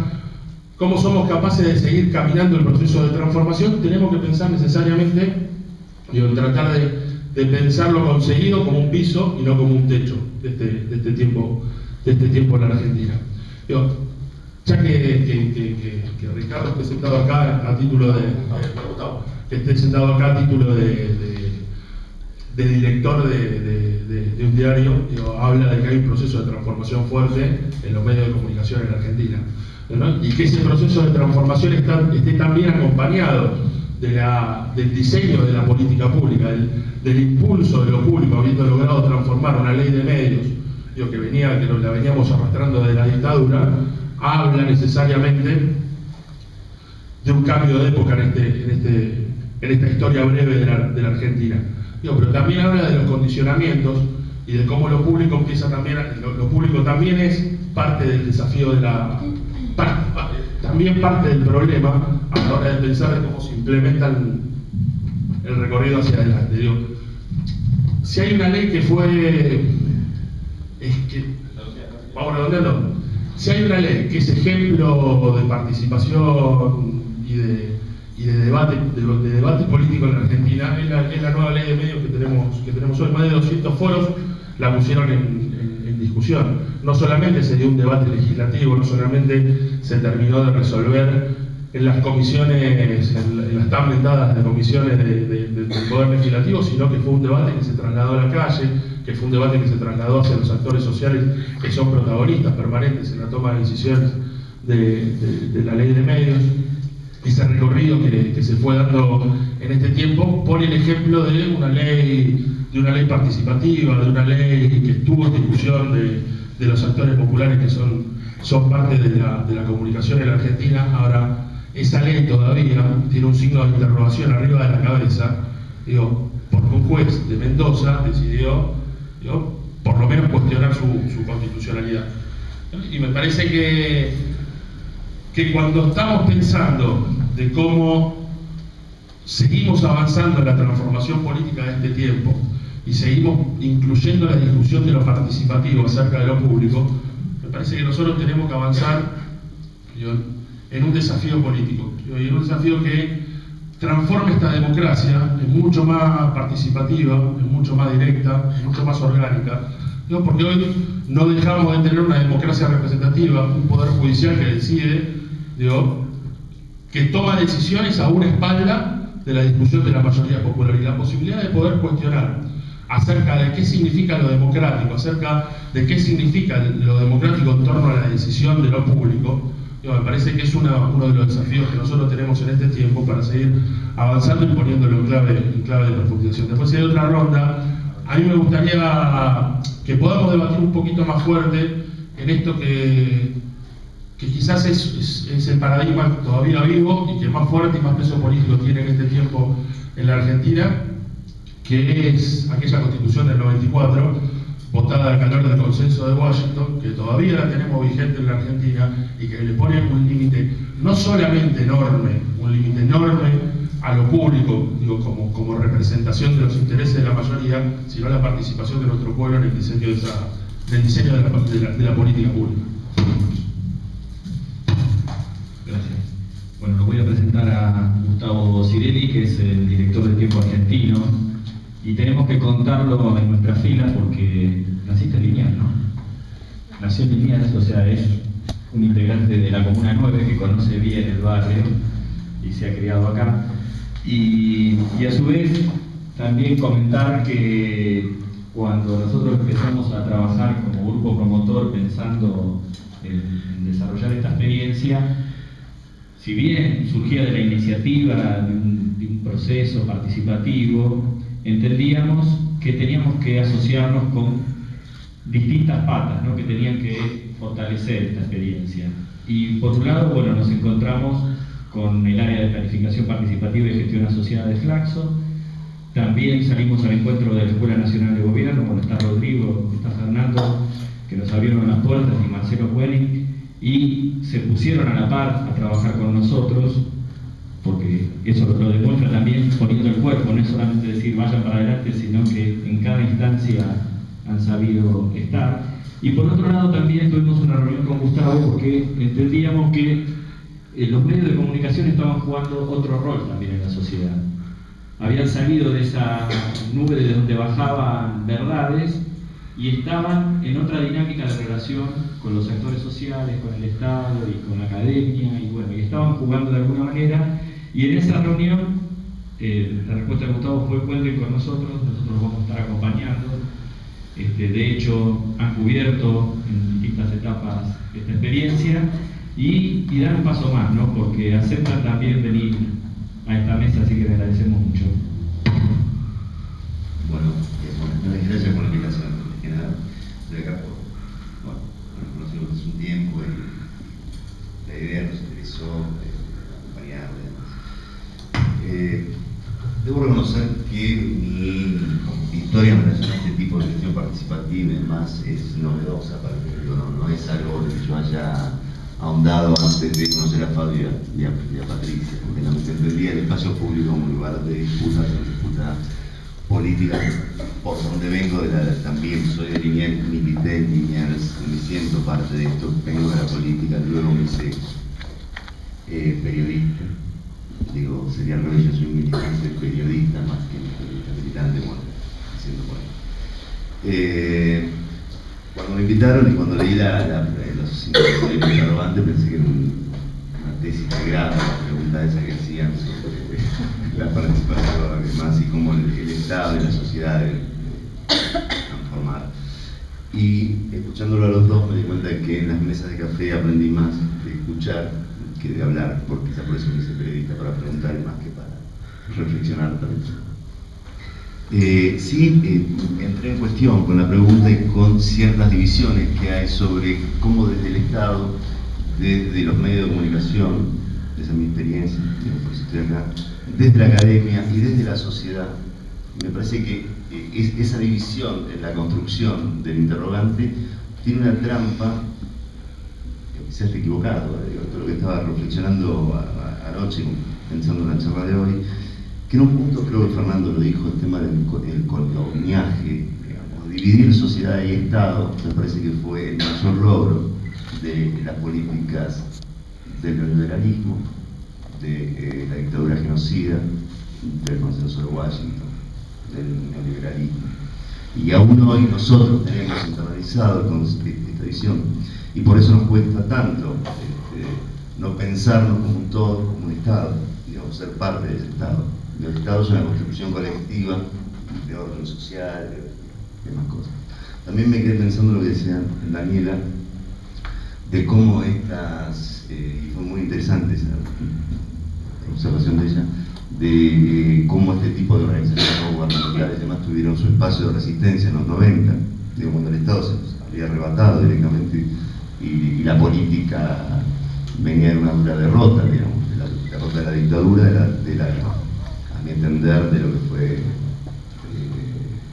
cómo somos capaces de seguir caminando el proceso de transformación, tenemos que pensar necesariamente, tratar de pensar lo conseguido como un piso y no como un techo de este tiempo en la Argentina. Ya que Ricardo esté sentado acá a título de director de un diario, habla de que hay un proceso de transformación fuerte en los medios de comunicación en la Argentina, ¿no? Y que ese proceso de transformación esté también acompañado del diseño de la política pública, del impulso de lo público, habiendo logrado transformar una ley de medios que la veníamos arrastrando de la dictadura, habla necesariamente de un cambio de época en esta historia breve de la Argentina. Pero también habla de los condicionamientos y de cómo lo público empieza también, lo público también es parte del desafío también parte del problema a la hora de pensar de cómo se implementan el recorrido hacia adelante. Si hay una ley que vamos redondeando, si hay una ley que es ejemplo de participación y de debate político en la Argentina, es la nueva ley de medios que tenemos hoy. Más de 200 foros la pusieron en discusión. No solamente se dio un debate legislativo, no solamente se terminó de resolver en las comisiones, en las tan mentadas de comisiones del Poder Legislativo, sino que fue un debate que se trasladó a la calle, que fue un debate que se trasladó hacia los actores sociales que son protagonistas permanentes en la toma de decisiones de la ley de medios. Ese recorrido que se fue dando en este tiempo pone el ejemplo de una ley participativa, de una ley que estuvo en discusión de los actores populares que son parte de la comunicación en la Argentina. Ahora, esa ley todavía tiene un signo de interrogación arriba de la cabeza, porque un juez de Mendoza decidió, por lo menos cuestionar su constitucionalidad. Y me parece que cuando estamos pensando de cómo seguimos avanzando en la transformación política de este tiempo, y seguimos incluyendo la discusión de lo participativo acerca de lo público, me parece que nosotros tenemos que avanzar en un desafío político, y en un desafío que transforme esta democracia en mucho más participativa, en mucho más directa, en mucho más orgánica, porque hoy no dejamos de tener una democracia representativa, un poder judicial que decide, que toma decisiones a una espalda de la discusión de la mayoría popular, y la posibilidad de poder cuestionar acerca de qué significa lo democrático, acerca de qué significa lo democrático en torno a la decisión de lo público. Me parece que es uno de los desafíos que nosotros tenemos en este tiempo para seguir avanzando y poniéndolo en clave de profundización. Después, si hay otra ronda, a mí me gustaría que podamos debatir un poquito más fuerte en esto que quizás es el paradigma todavía vivo y que más fuerte y más peso político tiene en este tiempo en la Argentina, que es aquella Constitución del 94, votada al calor del consenso de Washington, que todavía la tenemos vigente en la Argentina y que le pone un límite no solamente enorme, un límite enorme a lo público, como representación de los intereses de la mayoría, sino a la participación de nuestro pueblo en el diseño de la política pública. Gracias. Bueno, lo voy a presentar a Gustavo Cirelli, que es el director de Tiempo Argentino, y tenemos que contarlo en nuestras filas porque naciste en Liniers, ¿no? Nació en Liniers, o sea, es un integrante de la Comuna 9 que conoce bien el barrio y se ha criado acá. Y a su vez también comentar que cuando nosotros empezamos a trabajar como grupo promotor pensando en desarrollar esta experiencia, si bien surgía de la iniciativa de un proceso participativo, entendíamos que teníamos que asociarnos con distintas patas, ¿no?, que tenían que fortalecer esta experiencia. Y por un lado, bueno, nos encontramos con el área de planificación participativa y gestión asociada de Flaxo. También salimos al encuentro de la Escuela Nacional de Gobierno, bueno, está Rodrigo, está Fernando, que nos abrieron las puertas, y Marcelo Puelling, y se pusieron a la par a trabajar con nosotros, porque eso lo demuestra también poniendo el cuerpo, no es solamente decir vayan para adelante, sino que en cada instancia han sabido estar. Y por otro lado también tuvimos una reunión con Gustavo porque entendíamos que los medios de comunicación estaban jugando otro rol también en la sociedad. Habían salido de esa nube de donde bajaban verdades y estaban en otra dinámica de relación con los actores sociales, con el Estado y con la academia, y bueno, y estaban jugando de alguna manera. Y en esa reunión, la respuesta de Gustavo fue: cuenten con nosotros los vamos a estar acompañando. De hecho, han cubierto en distintas etapas esta experiencia y dar un paso más, ¿no?, porque aceptan también venir a esta mesa, así que le agradecemos mucho. Bueno, gracias por la invitación. De nada, de acá nos conocimos hace un tiempo y la idea nos interesó, acompañarle. Debo reconocer que mi historia en relación a este tipo de gestión participativa y demás es novedosa para mí. No es algo que yo haya ahondado antes de conocer a Fabio y a Patricia, porque no me entendía el espacio público como un lugar de disputa política, por donde vengo también soy de Liniers, milité en Liniers, me siento parte de esto, vengo de la política, luego me hice periodista. Digo, sería al revés, yo soy un militante periodista más que militante, bueno, haciendo bueno. Cuando me invitaron y cuando leí los interrogantes, pensé que era una tesis de grado, la pregunta esa que hacían sobre la participación, además, y cómo el Estado y la sociedad deben transformar. Y escuchándolo a los dos me di cuenta de que en las mesas de café aprendí más de escuchar que de hablar, porque quizá por eso me hice periodista, para preguntar más que para reflexionar también. Entré en cuestión con la pregunta y con ciertas divisiones que hay sobre cómo desde el Estado, desde los medios de comunicación, esa es mi experiencia, por eso estoy acá, desde la academia y desde la sociedad, me parece que esa división en la construcción del interrogante tiene una trampa, quizás esté equivocado, todo lo que estaba reflexionando anoche, pensando en la charla de hoy, que en un punto, creo que Fernando lo dijo, el tema del coloniaje, dividir sociedad y Estado, me parece que fue el mayor logro de las políticas del neoliberalismo, de la dictadura genocida, del consenso de Washington, del neoliberalismo. Y aún hoy nosotros tenemos internalizado esta visión, y por eso nos cuesta tanto no pensarnos como un todo, como un Estado, digamos, ser parte de ese Estado. El Estado es una construcción colectiva de orden social, demás cosas. También me quedé pensando en lo que decía Daniela, de cómo estas, y fue muy interesante esa observación de ella, de cómo este tipo de organizaciones no gubernamentales además tuvieron su espacio de resistencia en los 90, digo, cuando el Estado se los había arrebatado directamente y la política venía de una dura derrota, digamos, de la derrota de la dictadura, a mi entender, de lo que fue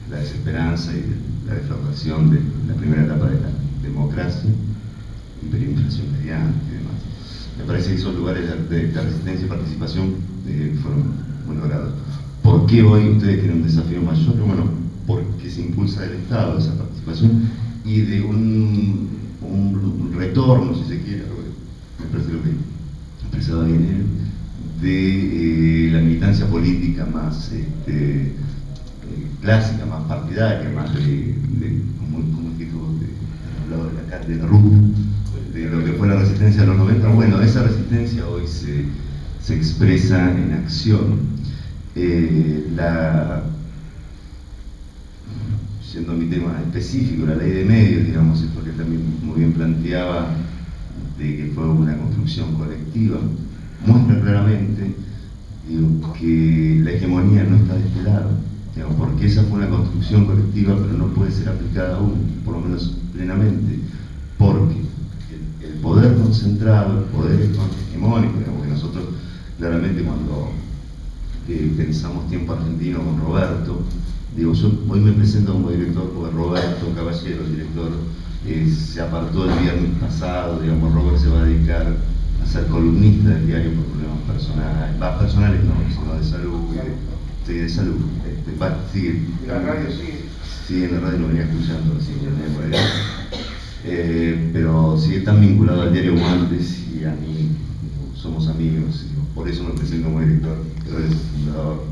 la desesperanza y la deflaudación de la primera etapa de la democracia, hiperinflación mediante y demás. Me parece que esos lugares de resistencia y participación fueron muy logrados. ¿Por qué hoy ustedes tienen un desafío mayor? Bueno, porque se impulsa del Estado esa participación y de un retorno, si se quiere, me parece lo que expresaba bien él, de la militancia política más clásica, más partidaria, más como es que tú hablado de la RUP, de lo que fue la resistencia de los 90. Bueno, esa resistencia hoy se expresa en acción. Siendo mi tema específico, la ley de medios, digamos, esto que también muy bien planteaba, de que fue una construcción colectiva, muestra claramente, digo, que la hegemonía no está de este lado, digamos, porque esa fue una construcción colectiva, pero no puede ser aplicada aún, por lo menos plenamente, porque el poder concentrado, el poder hegemónico, digamos, que nosotros claramente cuando pensamos tiempo argentino con Roberto, digo, yo hoy me presento como director porque Roberto Caballero, el director, se apartó el viernes pasado, digamos, Robert se va a dedicar a ser columnista del diario por problemas personales no, sino de salud, de salud, sigue. ¿Y la radio sigue? Sí, en la radio lo venía escuchando, sí, pero sigue tan vinculado al diario como antes y a mí, somos amigos, por eso me presento como director, pero es fundador.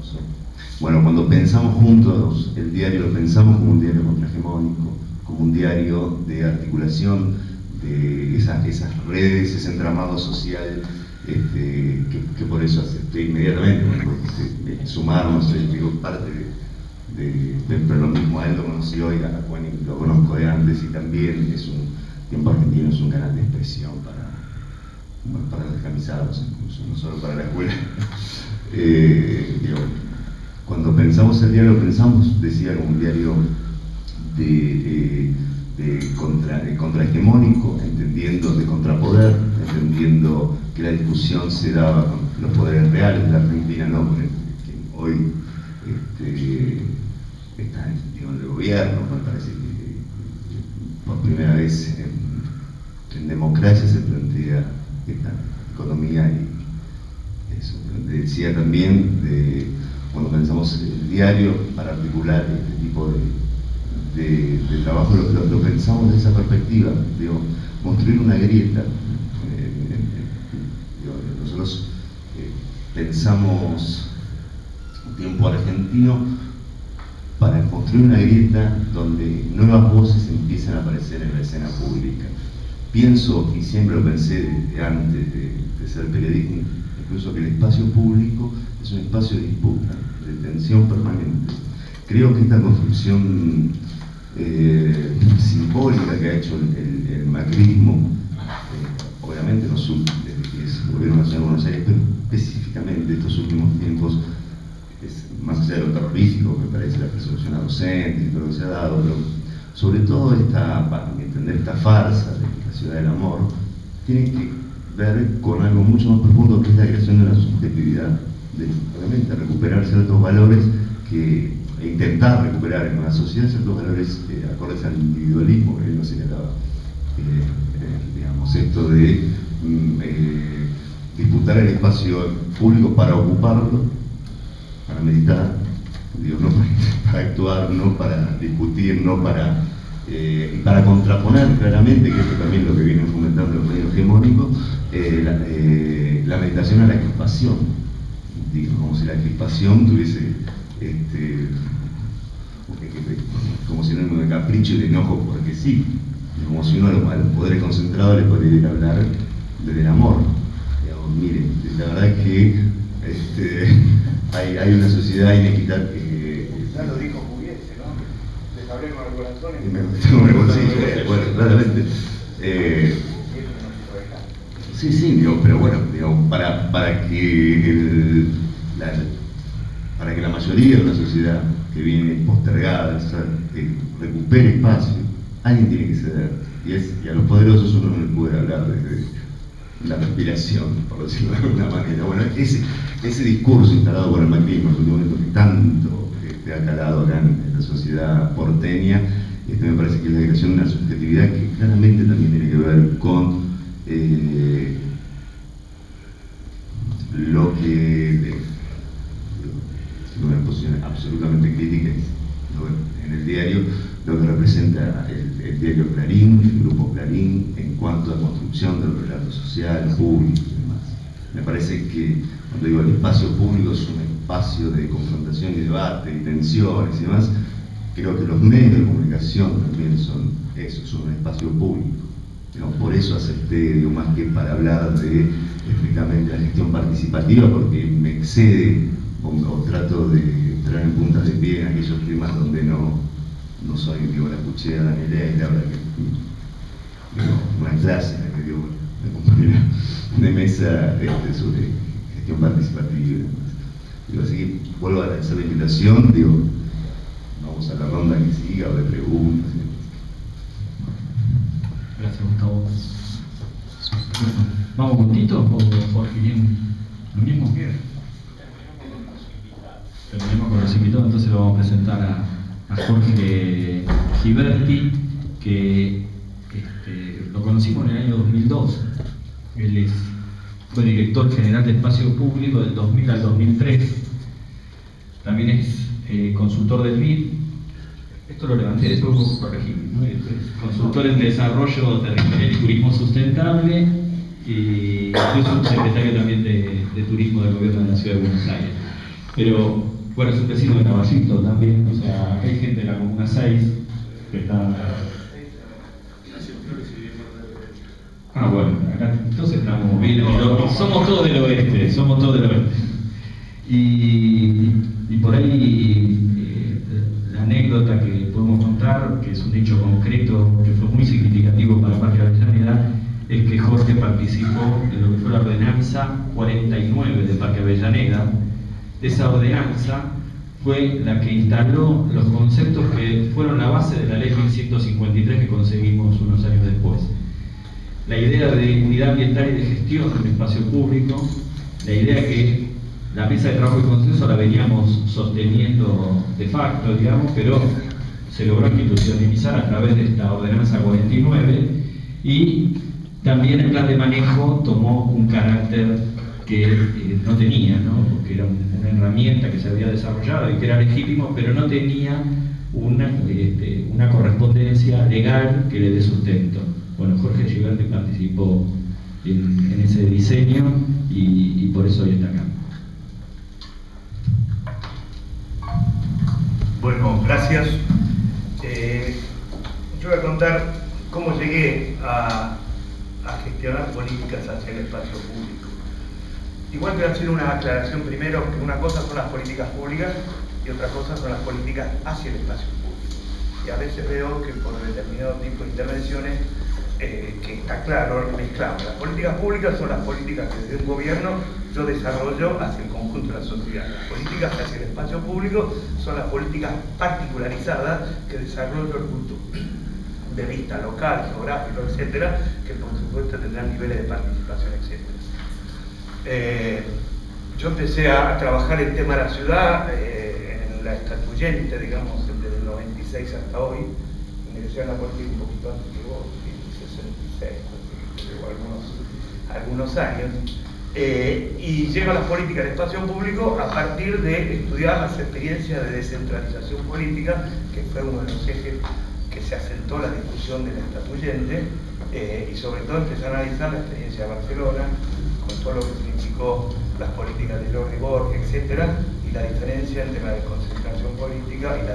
Bueno, cuando pensamos juntos el diario, lo pensamos como un diario contrahegemónico, como un diario de articulación de esas redes, ese entramado social, que por eso acepté inmediatamente, porque sumarnos, soy parte pero lo mismo a él lo conocí hoy, a Juan lo conozco de antes, y también es Tiempo Argentino es un canal de expresión para los descamisados, incluso, no solo para la escuela. Cuando pensamos el diario, lo pensamos, decía, como un diario contrahegemónico, entendiendo de contrapoder, entendiendo que la discusión se daba con los poderes reales de la Argentina, no con el que hoy está en el gobierno. Me parece que por primera vez en democracia se plantea esta economía, y eso decía también cuando pensamos el diario para articular este tipo de trabajo, lo pensamos desde esa perspectiva, digo, construir una grieta. Nosotros pensamos Tiempo Argentino para construir una grieta donde nuevas voces empiezan a aparecer en la escena pública. Pienso, y siempre lo pensé desde antes de ser periodista, incluso que el espacio público es un espacio de disputa, de tensión permanente. Creo que esta construcción simbólica que ha hecho el macrismo, obviamente no desde que es el gobierno nacional de Buenos Aires, pero específicamente estos últimos tiempos, más allá de lo terrorífico que parece la persecución a docentes y todo lo que se ha dado, pero sobre todo para entender esta farsa de la ciudad del amor, tiene que ver con algo mucho más profundo, que es la creación de una subjetividad, de obviamente recuperar ciertos valores e intentar recuperar en una sociedad ciertos valores acordes al individualismo, que él no señalaba, digamos, esto de disputar el espacio público para ocuparlo, para meditar, digo, no para actuar, no para discutir, no para, y para contraponer claramente, que esto también es lo que vienen fomentando los medios hegemónicos, la meditación a la crispación, digo, como si la crispación tuviese como sinónimo de capricho y de enojo porque sí, como si uno a los poderes concentrados le podría hablar desde el amor. Digamos, miren, la verdad es que hay una sociedad inequitable que... Ya lo dijo Pugliese, ¿no? Les hablé con el corazón y me tengo en el bolsillo, bueno, claramente. Sí, digo, pero bueno, digo, para que la mayoría de una sociedad que viene postergada, recupere espacio, alguien tiene que ceder. Y a los poderosos uno no les puede hablar desde la respiración, por decirlo de alguna manera. Bueno, ese discurso instalado por el macrismo en el último momento que tanto ha calado acá en la sociedad porteña, me parece que es la creación de una subjetividad que claramente también tiene que ver con lo que, una posición absolutamente crítica, en el diario, lo que representa el diario Clarín, el grupo Clarín, en cuanto a construcción del relato social, público y demás. Me parece que, cuando digo el espacio público, es un espacio de confrontación y debate y tensiones y demás. Creo que los medios de comunicación también son eso, son un espacio público. Por eso acepté, digo, más que para hablar de estrictamente la gestión participativa, porque me excede o trato de entrar en puntas de pie en aquellos temas donde no soy, digo, la escuché a Daniela y la verdad que una clase en la que dio una compañera de mesa sobre gestión participativa y demás. Digo, así que vuelvo a hacer la invitación, digo, vamos a la ronda que siga o de preguntas. Gracias, Gustavo. ¿Vamos con Tito o Jorge? ¿Lo mismo? Terminemos con los invitados, entonces lo vamos a presentar a Jorge Giberti, que lo conocimos en el año 2002. Él fue director general de Espacio Público del 2000 al 2003. También es consultor del MID. Esto lo levanté, después vos corregimos, ¿no? Consultor en desarrollo territorial y turismo sustentable, y es subsecretario también de turismo del gobierno de la ciudad de Buenos Aires. Pero bueno, es un vecino de Caballito también, o sea, acá hay gente de la Comuna 6 que está... Bueno, acá entonces estamos bien, somos todos del oeste, Y por ahí la anécdota que podemos contar, que es un hecho concreto, que fue muy significativo para Parque Avellaneda, es que Jorge participó de lo que fue la ordenanza 49 de Parque Avellaneda. Esa ordenanza fue la que instaló los conceptos que fueron la base de la ley 1153 que conseguimos unos años después. La idea de unidad ambiental y de gestión del espacio público, la idea que la mesa de trabajo y consenso la veníamos sosteniendo de facto, digamos, pero se logró institucionalizar a través de esta ordenanza 49, y también el plan de manejo tomó un carácter que no tenía, ¿no? Porque era una herramienta que se había desarrollado y que era legítimo, pero no tenía una correspondencia legal que le dé sustento. Bueno, Jorge Giberti participó en ese diseño y por eso hoy está acá. Bueno, gracias. Yo voy a contar cómo llegué a gestionar políticas hacia el espacio público. Igual voy a hacer una aclaración primero, que una cosa son las políticas públicas y otra cosa son las políticas hacia el espacio público. Y a veces veo que por determinado tipo de intervenciones, que está claro, mezclamos. Las políticas públicas son las políticas que desde un gobierno yo desarrollo hacia el conjunto de la sociedad. Las políticas hacia el espacio público son las políticas particularizadas que desarrollo desde el punto de vista local, geográfico, etcétera, que por supuesto tendrán niveles de participación, etcétera. Yo empecé a trabajar el tema de la ciudad en la estatuyente, digamos, desde el 96 hasta hoy. Ingresé a la política un poquito antes que vos, en 66, llevo algunos años. y lleva las políticas del espacio público a partir de estudiar las experiencias de descentralización política, que fue uno de los ejes que se asentó la discusión de la estatuyente, y sobre todo empezar a analizar la experiencia de Barcelona, con todo lo que significó las políticas de Lorri Borges, etc., y la diferencia entre la desconcentración política y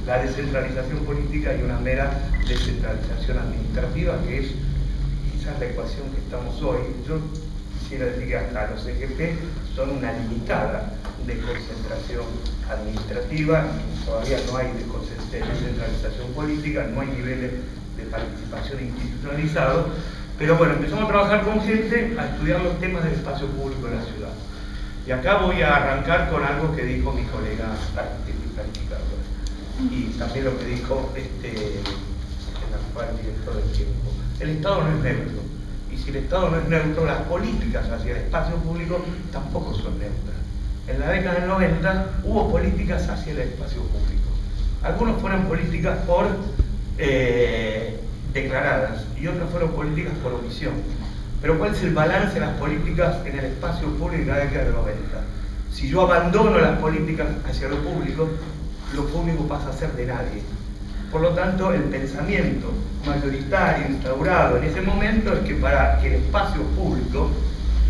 la descentralización política y una mera descentralización administrativa, que es quizás la ecuación que estamos hoy. Yo quisiera decir que hasta los EGP son una limitada desconcentración administrativa, todavía no hay descentralización política, no hay niveles de participación institucionalizados, pero bueno, empezamos a trabajar con gente a estudiar los temas del espacio público en la ciudad. Y acá voy a arrancar con algo que dijo mi colega planificador, y también lo que dijo el actual director del tiempo. El Estado no es neutro, y si el Estado no es neutro, las políticas hacia el espacio público tampoco son neutras. En la década del 90 hubo políticas hacia el espacio público. Algunos fueron políticas por declaradas y otras fueron políticas por omisión. Pero ¿cuál es el balance de las políticas en el espacio público en la década del 90? Si yo abandono las políticas hacia lo público pasa a ser de nadie. Por lo tanto, el pensamiento mayoritario instaurado en ese momento es que para que el espacio público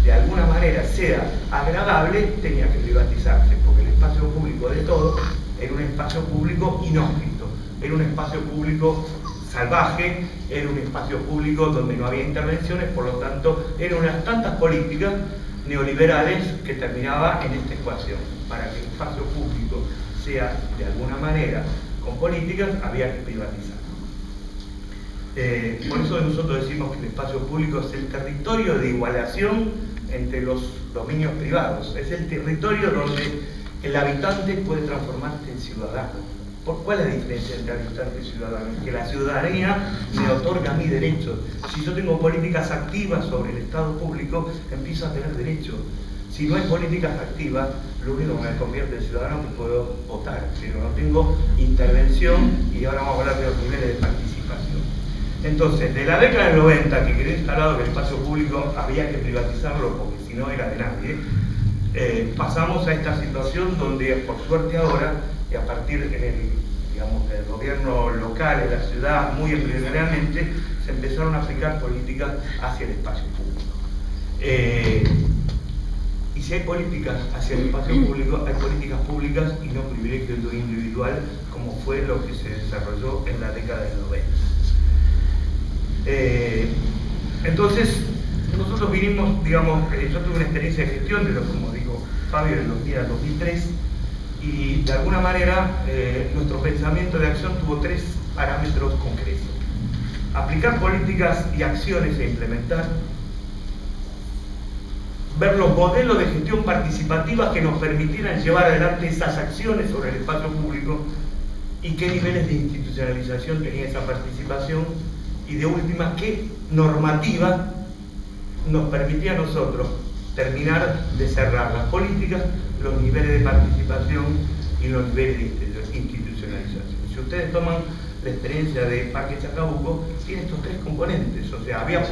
de alguna manera sea agradable, tenía que privatizarse, porque el espacio público de todo era un espacio público inhóspito, era un espacio público salvaje, era un espacio público donde no había intervenciones, por lo tanto, eran unas tantas políticas neoliberales que terminaba en esta ecuación. Para que el espacio público sea de alguna manera con políticas, había que privatizar. Por eso nosotros decimos que el espacio público es el territorio de igualación entre los dominios privados, es el territorio donde el habitante puede transformarse en ciudadano. ¿Cuál es la diferencia entre habitante y ciudadano? Que la ciudadanía me otorga a mí derechos. Si yo tengo políticas activas sobre el Estado público, empiezo a tener derechos. Si no hay políticas activas, lo único que me convierte en ciudadano es que puedo votar, pero no tengo intervención, y ahora vamos a hablar de los niveles de participación. Entonces, de la década del 90, que quedó instalado que el espacio público había que privatizarlo porque si no era de nadie, pasamos a esta situación donde, por suerte ahora, y a partir del gobierno local, de la ciudad, muy empresarialmente, se empezaron a aplicar políticas hacia el espacio público. Y si hay políticas hacia el espacio público, hay políticas públicas y no privilegios de lo individual, como fue lo que se desarrolló en la década del 90. Entonces, nosotros vinimos, digamos, yo tuve una experiencia de gestión, como dijo Fabio, en los días 2003, y de alguna manera nuestro pensamiento de acción tuvo tres parámetros concretos: aplicar políticas y acciones e implementar, ver los modelos de gestión participativa que nos permitieran llevar adelante esas acciones sobre el espacio público y qué niveles de institucionalización tenía esa participación, y de última, qué normativa nos permitía a nosotros terminar de cerrar las políticas, los niveles de participación y los niveles de institucionalización. Si ustedes toman la experiencia de Parque Chacabuco, tiene estos tres componentes. O sea, había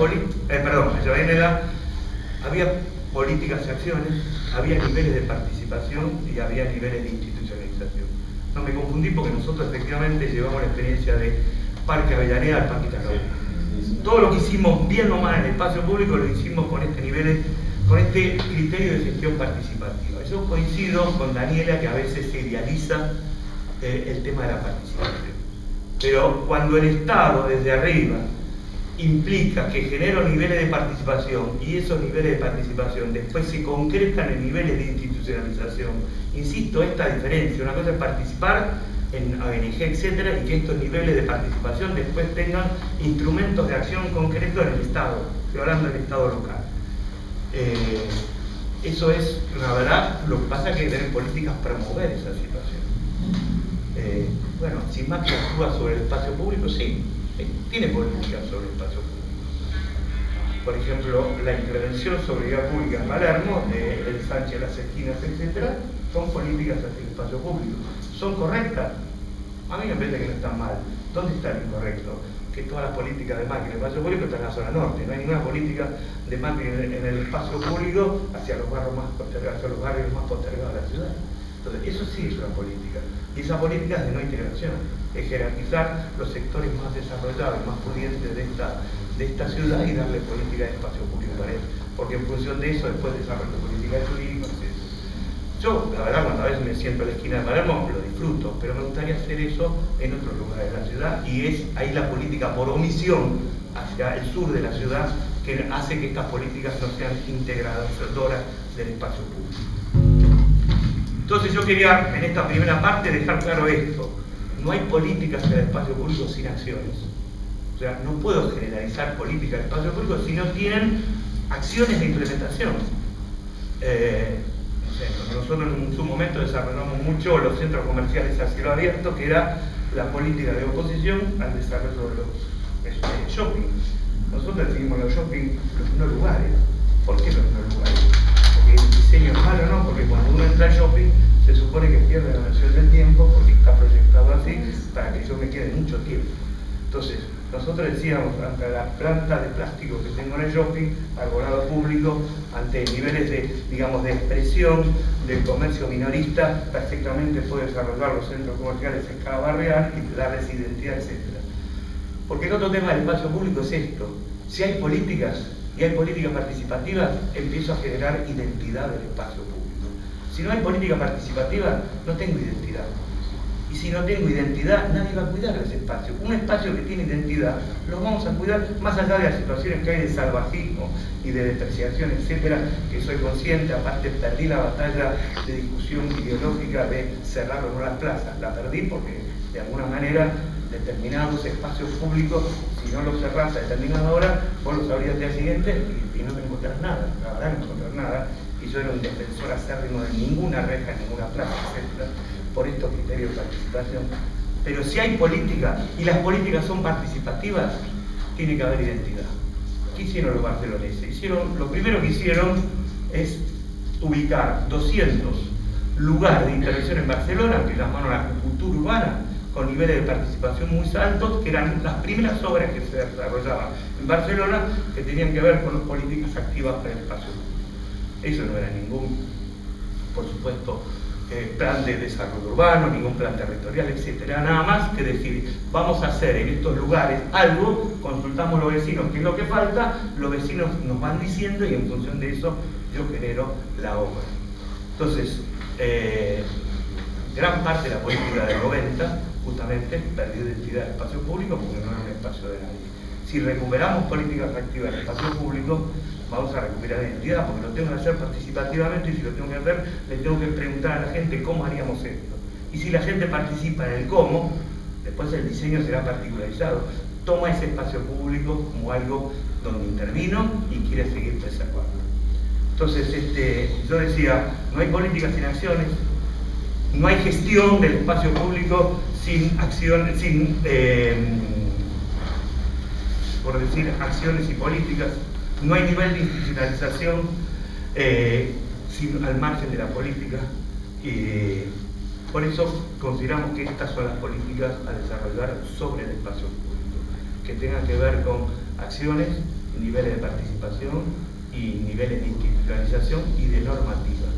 políticas y acciones, había niveles de participación y había niveles de institucionalización. No me confundí, porque nosotros efectivamente llevamos la experiencia de Parque Avellaneda al Parque Chacabuco. Todo lo que hicimos, bien o mal, en el espacio público lo hicimos con este criterio de gestión participativa. Yo coincido con Daniela que a veces se idealiza el tema de la participación. Pero cuando el Estado desde arriba implica que genera niveles de participación y esos niveles de participación después se concretan en niveles de institucionalización, insisto, esta diferencia, una cosa es participar en ONG, etcétera, y que estos niveles de participación después tengan instrumentos de acción concretos en el Estado. Estoy hablando del Estado local. Eso es, la verdad, lo que pasa es que hay que tener políticas para mover esa situación. Bueno, si Macri actúa sobre el espacio público, sí, tiene políticas sobre el espacio público. Por ejemplo, la intervención sobre vía pública en Palermo, el Sánchez, las esquinas, etcétera, son políticas hacia el espacio público. ¿Son correctas? A mí me parece que no están mal. ¿Dónde está lo incorrecto? que todas las políticas de marketing en el espacio público están en la zona norte. No hay ninguna política de marketing en el espacio público hacia los barrios más postergados de la ciudad. Entonces, eso sí es una política. Y esa política es de no integración, es jerarquizar los sectores más desarrollados, más pudientes de esta ciudad y darle política de espacio público para él. Porque en función de eso, después desarrollo política de turismo, etc. Yo, la verdad, cuando a veces me siento en la esquina de Palermo, lo disfruto, pero me gustaría hacer eso en otros lugares de la ciudad, y es ahí la política por omisión hacia el sur de la ciudad que hace que estas políticas no sean integradoras del espacio público. Entonces yo quería, en esta primera parte, dejar claro esto. No hay políticas en el espacio público sin acciones. O sea, no puedo generalizar políticas del espacio público si no tienen acciones de implementación. Nosotros en su momento desarrollamos mucho los centros comerciales a cielo abierto, que era la política de oposición al desarrollo de los shopping. Nosotros decidimos los shopping los no lugares. ¿Por qué los no lugares? Porque el diseño es malo, ¿no? Porque cuando uno entra al shopping se supone que pierde la noción del tiempo porque está proyectado así para que yo me quede mucho tiempo. Entonces, nosotros decíamos, ante la planta de plástico que tengo en el shopping, arbolado público, ante niveles de, digamos, de expresión del comercio minorista, perfectamente puede desarrollar los centros comerciales en cada barrial y darles identidad, etc. Porque el otro tema del espacio público es esto: si hay políticas y hay políticas participativas, empiezo a generar identidad del espacio público. Si no hay política participativa, no tengo identidad. Y si no tengo identidad, nadie va a cuidar ese espacio. Un espacio que tiene identidad, lo vamos a cuidar más allá de las situaciones que hay de salvajismo y de depreciación, etcétera, que soy consciente. Aparte, perdí la batalla de discusión ideológica de cerrar o no las plazas. La perdí porque, de alguna manera, determinados espacios públicos, si no los cerrás a determinada hora, vos los abrías al día siguiente y no te encontrás nada. La verdad, no encontrás nada. Y yo era un defensor acérrimo de ninguna reja, ninguna plaza, etcétera, por estos criterios de participación. Pero si hay política y las políticas son participativas, tiene que haber identidad. ¿Qué hicieron los barceloneses? Lo primero que hicieron es ubicar 200 lugares de intervención en Barcelona, que llamaron la cultura urbana, con niveles de participación muy altos, que eran las primeras obras que se desarrollaban en Barcelona, que tenían que ver con las políticas activas para el espacio público. Eso no era ningún, por supuesto, plan de desarrollo urbano, ningún plan territorial, etcétera, nada más que decir, vamos a hacer en estos lugares algo, consultamos a los vecinos qué es lo que falta, los vecinos nos van diciendo y en función de eso yo genero la obra. Entonces, gran parte de la política del 90 justamente perdió identidad del espacio público porque no era un espacio de nadie. Si recuperamos políticas activas del espacio público, vamos a recuperar identidad, porque lo tengo que hacer participativamente, y si lo tengo que hacer, le tengo que preguntar a la gente cómo haríamos esto. Y si la gente participa en el cómo, después el diseño será particularizado. Toma ese espacio público como algo donde intervino y quiere seguir preservando. Entonces, yo decía, no hay políticas sin acciones, no hay gestión del espacio público sin acciones, por decir, acciones y políticas. No hay nivel de institucionalización al margen de la política. Por eso consideramos que estas son las políticas a desarrollar sobre el espacio público, que tengan que ver con acciones, niveles de participación y niveles de institucionalización y de normativa.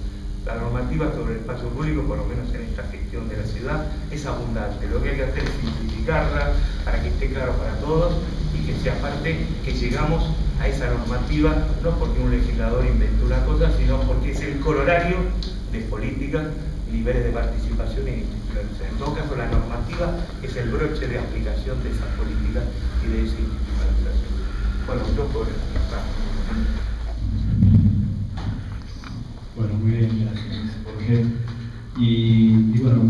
La normativa sobre el espacio público, por lo menos en esta gestión de la ciudad, es abundante. Lo que hay que hacer es simplificarla para que esté claro para todos y que sea parte que llegamos a esa normativa, no porque un legislador inventó una cosa, sino porque es el corolario de políticas, niveles de participación e institucionalización. En todo caso, la normativa es el broche de aplicación de esas políticas y de esa institucionalización. Bueno, yo por empezar. Bueno, muy bien, gracias, Jorge. Y bueno,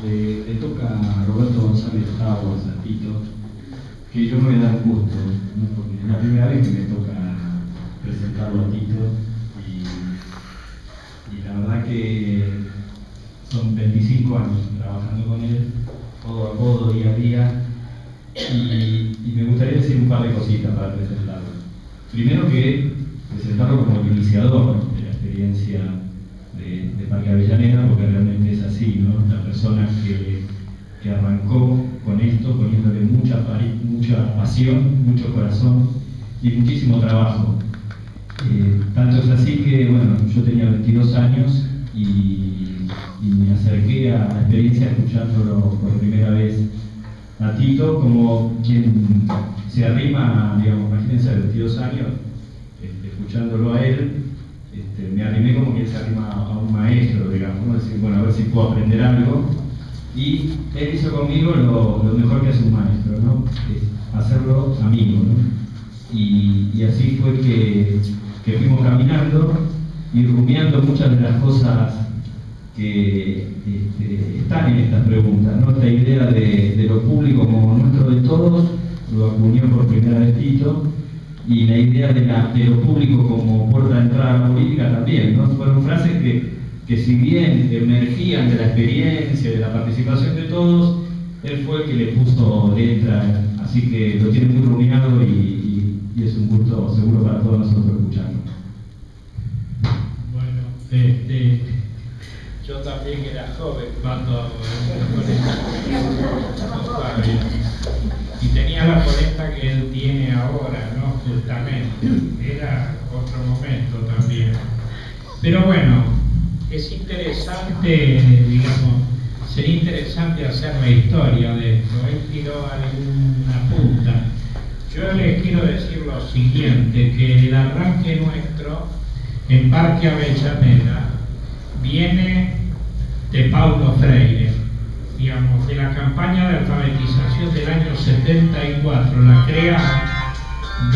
le toca a Roberto González Tavos, a Tito, que yo me voy a dar un gusto, ¿no? Porque es la primera vez que me toca presentarlo a Tito y la verdad que son 25 años trabajando con él, codo a codo, día a día, y me gustaría decir un par de cositas para presentarlo. Primero que presentarlo como el iniciador de la experiencia de Parque Avellaneda, porque realmente es así, ¿no? La persona que que arrancó con esto, poniéndole mucha pasión, mucho corazón y muchísimo trabajo. Tanto es así que, bueno, yo tenía 22 años y me acerqué a la experiencia escuchándolo por primera vez a Tito, como quien se arrima, digamos, imagínense, a 22 años, escuchándolo a él, me arrimé como quien se arrima a un maestro, digamos, ¿no? Decir, bueno, a ver si puedo aprender algo. Y él hizo conmigo lo mejor que hace un maestro, ¿no? Es hacerlo amigo, ¿no? Y así fue que fuimos caminando y rumiando muchas de las cosas que están en estas preguntas, ¿no? Esta idea de lo público como nuestro de todos, lo acuñó por primera vez Tito, y la idea de lo público como puerta de entrada a la política también, ¿no? Fueron frases que si bien emergían de la experiencia, de la participación de todos, él fue el que le puso letra, así que lo tiene muy rumiado y es un gusto seguro para todos nosotros escucharlo. Bueno, yo también era joven cuando y tenía la polenta que él tiene ahora, ¿no? Justamente, era otro momento también. Pero bueno, es interesante, digamos, sería interesante hacer la historia de esto. Él tiró alguna punta. Yo les quiero decir lo siguiente, que el arranque nuestro en Parque Avellaneda viene de Paulo Freire, digamos, de la campaña de alfabetización del año 74, la crea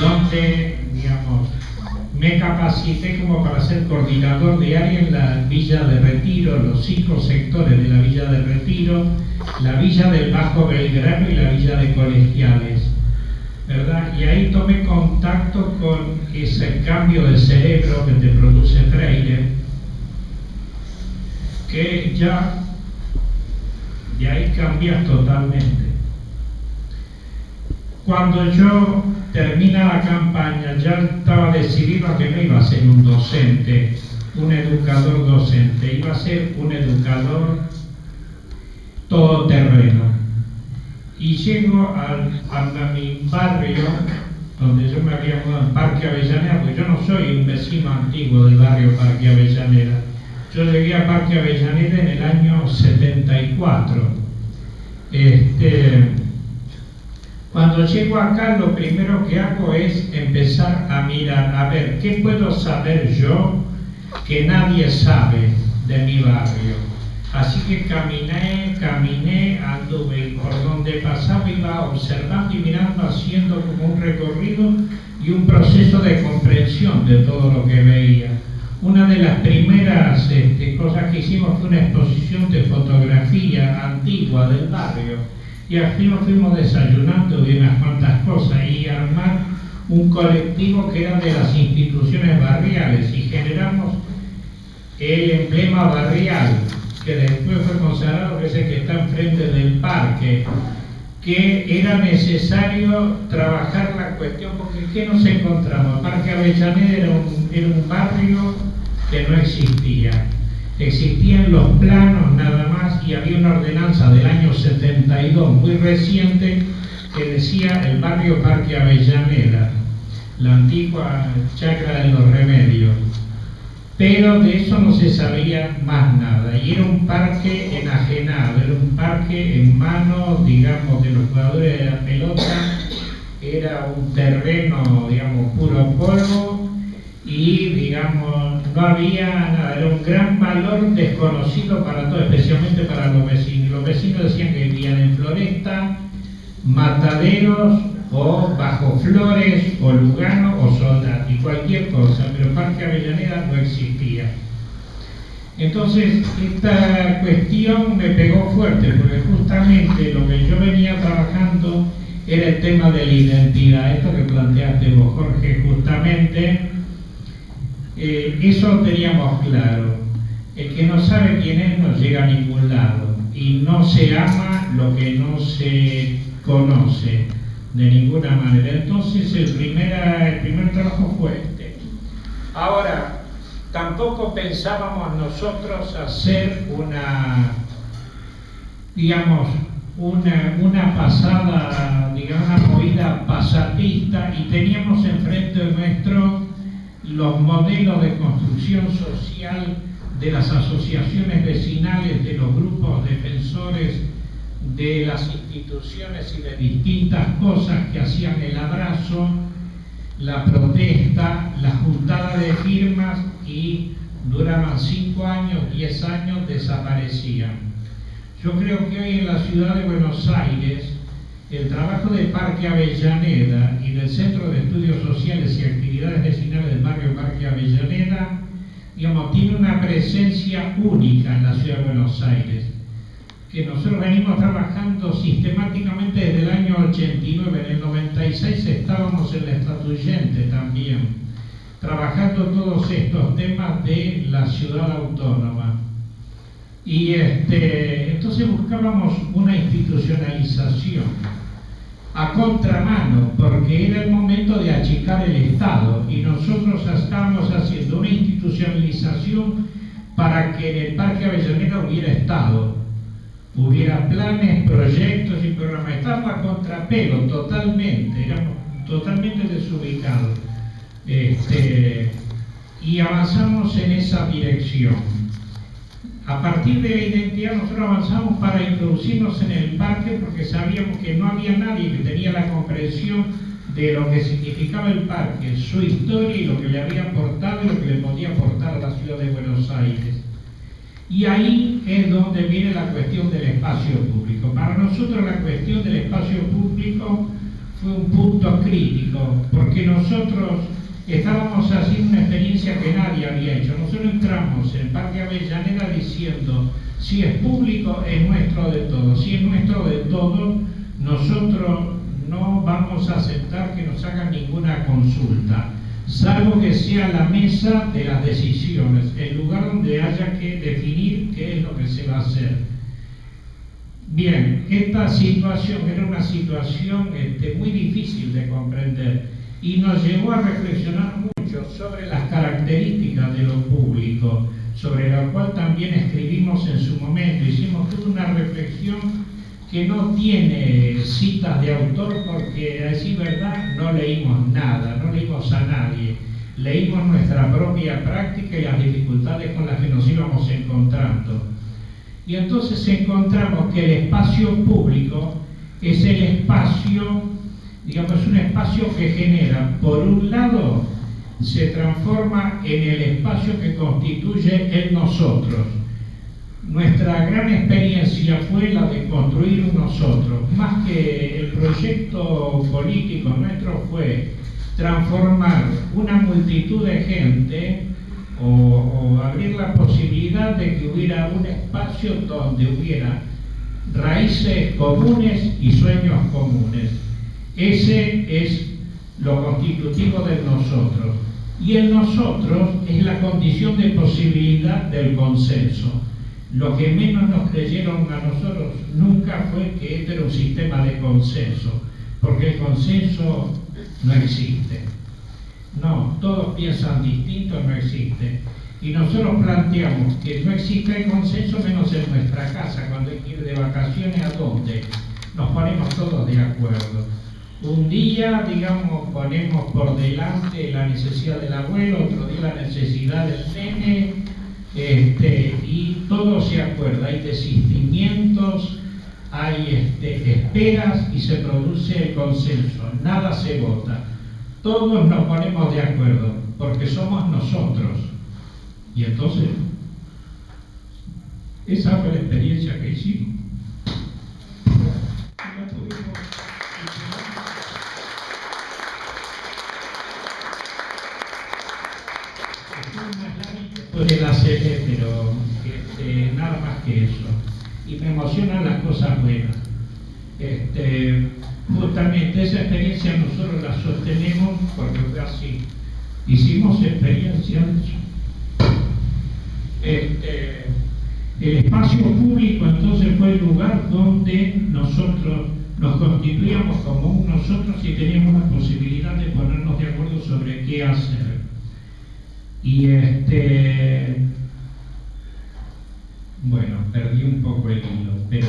donde, digamos, me capacité como para ser coordinador de área en la Villa de Retiro, los 5 sectores de la Villa de Retiro, la Villa del Bajo Belgrano y la Villa de Colegiales, ¿verdad? Y ahí tomé contacto con ese cambio de cerebro que te produce Freire, que ya de ahí cambias totalmente. Cuando yo termina la campaña, ya estaba decidido que no iba a ser un docente, un educador docente, iba a ser un educador todoterreno. Y llego a mi barrio, donde yo me había mudado, en Parque Avellaneda, porque yo no soy un vecino antiguo del barrio Parque Avellaneda. Yo llegué a Parque Avellaneda en el año 74. Cuando llego acá, lo primero que hago es empezar a mirar, a ver, ¿qué puedo saber yo que nadie sabe de mi barrio? Así que caminé, anduve, y por donde pasaba iba observando y mirando, haciendo como un recorrido y un proceso de comprensión de todo lo que veía. Una de las primeras cosas que hicimos fue una exposición de fotografía antigua del barrio, y así nos fuimos desayunando de unas cuantas cosas y armar un colectivo que era de las instituciones barriales, y generamos el emblema barrial, que después fue consagrado, que es el que está enfrente del parque, que era necesario trabajar la cuestión, porque ¿qué nos encontramos? El Parque Avellaneda era un barrio que no existía. Existían los planos nada más, y había una ordenanza del año 72, muy reciente, que decía el barrio Parque Avellaneda, la antigua chacra de los Remedios. Pero de eso no se sabía más nada, y era un parque enajenado, era un parque en manos, digamos, de los jugadores de la pelota, era un terreno, digamos, puro polvo, y, digamos, no había nada, era un gran valor desconocido para todos, especialmente para los vecinos. Los vecinos decían que vivían en Floresta, Mataderos, o Bajo Flores, o Lugano, o Soldati, cualquier cosa, pero Parque Avellaneda no existía. Entonces, esta cuestión me pegó fuerte, porque justamente lo que yo venía trabajando era el tema de la identidad, esto que planteaste vos, Jorge, justamente, eso teníamos claro. El que no sabe quién es no llega a ningún lado, y no se ama lo que no se conoce de ninguna manera. Entonces el primer trabajo fue este. Ahora, tampoco pensábamos nosotros hacer una, digamos, una pasada, digamos, una movida pasatista, y teníamos enfrente nuestro los modelos de construcción social de las asociaciones vecinales, de los grupos defensores de las instituciones y de distintas cosas que hacían el abrazo, la protesta, la juntada de firmas, y duraban 5 años, 10 años, desaparecían. Yo creo que hoy en la ciudad de Buenos Aires el trabajo del Parque Avellaneda y del Centro de Estudios Sociales y Actividades Vecinales del barrio Parque Avellaneda, digamos, tiene una presencia única en la ciudad de Buenos Aires, que nosotros venimos trabajando sistemáticamente desde el año 89. En el 96 estábamos en la Estatuyente también, trabajando todos estos temas de la ciudad autónoma. Y entonces buscábamos una institucionalización a contramano, porque era el momento de achicar el Estado, y nosotros estábamos haciendo una institucionalización para que en el Parque Avellaneda hubiera Estado, hubiera planes, proyectos y programas. Estábamos a contrapelo totalmente, éramos totalmente desubicados, y avanzamos en esa dirección. A partir de la identidad nosotros avanzamos para introducirnos en el parque, porque sabíamos que no había nadie que tenía la comprensión de lo que significaba el parque, su historia y lo que le había aportado y lo que le podía aportar a la ciudad de Buenos Aires. Y ahí es donde viene la cuestión del espacio público. Para nosotros la cuestión del espacio público fue un punto crítico, porque nosotros estábamos haciendo una experiencia que nadie había hecho. Nosotros entramos en el Parque Avellaneda diciendo: si es público, es nuestro de todos. Si es nuestro de todos, nosotros no vamos a aceptar que nos hagan ninguna consulta, salvo que sea la mesa de las decisiones, el lugar donde haya que definir qué es lo que se va a hacer. Bien, esta situación era una situación muy difícil de comprender, y nos llevó a reflexionar mucho sobre las características de lo público, sobre lo cual también escribimos en su momento. Hicimos toda una reflexión que no tiene citas de autor, porque, a decir verdad, no leímos nada, no leímos a nadie. Leímos nuestra propia práctica y las dificultades con las que nos íbamos encontrando. Y entonces encontramos que el espacio público es el espacio, digamos, es un espacio que genera, por un lado, se transforma en el espacio que constituye el nosotros. Nuestra gran experiencia fue la de construir un nosotros. Más que el proyecto político nuestro fue transformar una multitud de gente o abrir la posibilidad de que hubiera un espacio donde hubiera raíces comunes y sueños comunes. Ese es lo constitutivo del nosotros. Y el nosotros es la condición de posibilidad del consenso. Lo que menos nos creyeron a nosotros nunca fue que este era un sistema de consenso, porque el consenso no existe. No, todos piensan distinto, no existe. Y nosotros planteamos que no existe el consenso menos en nuestra casa. Cuando hay que ir de vacaciones, ¿a dónde? Nos ponemos todos de acuerdo. Un día, digamos, ponemos por delante la necesidad del abuelo, otro día la necesidad del nene, y todo se acuerda. Hay desistimientos, hay esperas, y se produce el consenso. Nada se vota. Todos nos ponemos de acuerdo, porque somos nosotros. Y entonces, esa fue la experiencia que hicimos. De la CP, pero nada más que eso. Y me emocionan las cosas buenas. Justamente esa experiencia nosotros la sostenemos porque fue así. Hicimos experiencias. El espacio público entonces fue el lugar donde nosotros nos constituíamos como un nosotros y teníamos la posibilidad de ponernos de acuerdo sobre qué hacer. Y bueno, perdí un poco el hilo, pero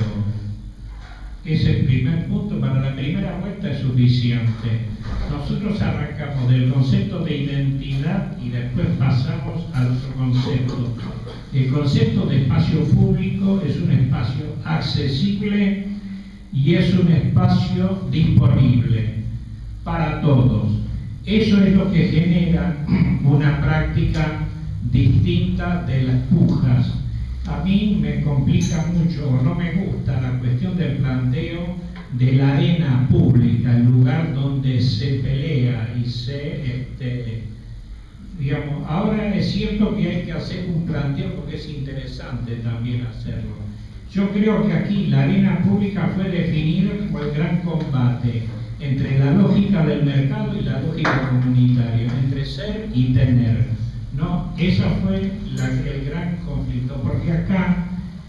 Es el primer punto. Para la primera vuelta es suficiente. Nosotros arrancamos del concepto de identidad y después pasamos al otro concepto. El concepto de espacio público es un espacio accesible y es un espacio disponible para todos. Eso es lo que genera una práctica distinta de las pujas. A mí me complica mucho, o no me gusta la cuestión del planteo de la arena pública, el lugar donde se pelea y se, digamos, ahora es cierto que hay que hacer un planteo porque es interesante también hacerlo. Yo creo que aquí la arena pública fue definida como el gran combate entre la lógica del mercado y la lógica comunitaria, entre ser y tener. No, esa fue el gran conflicto, porque acá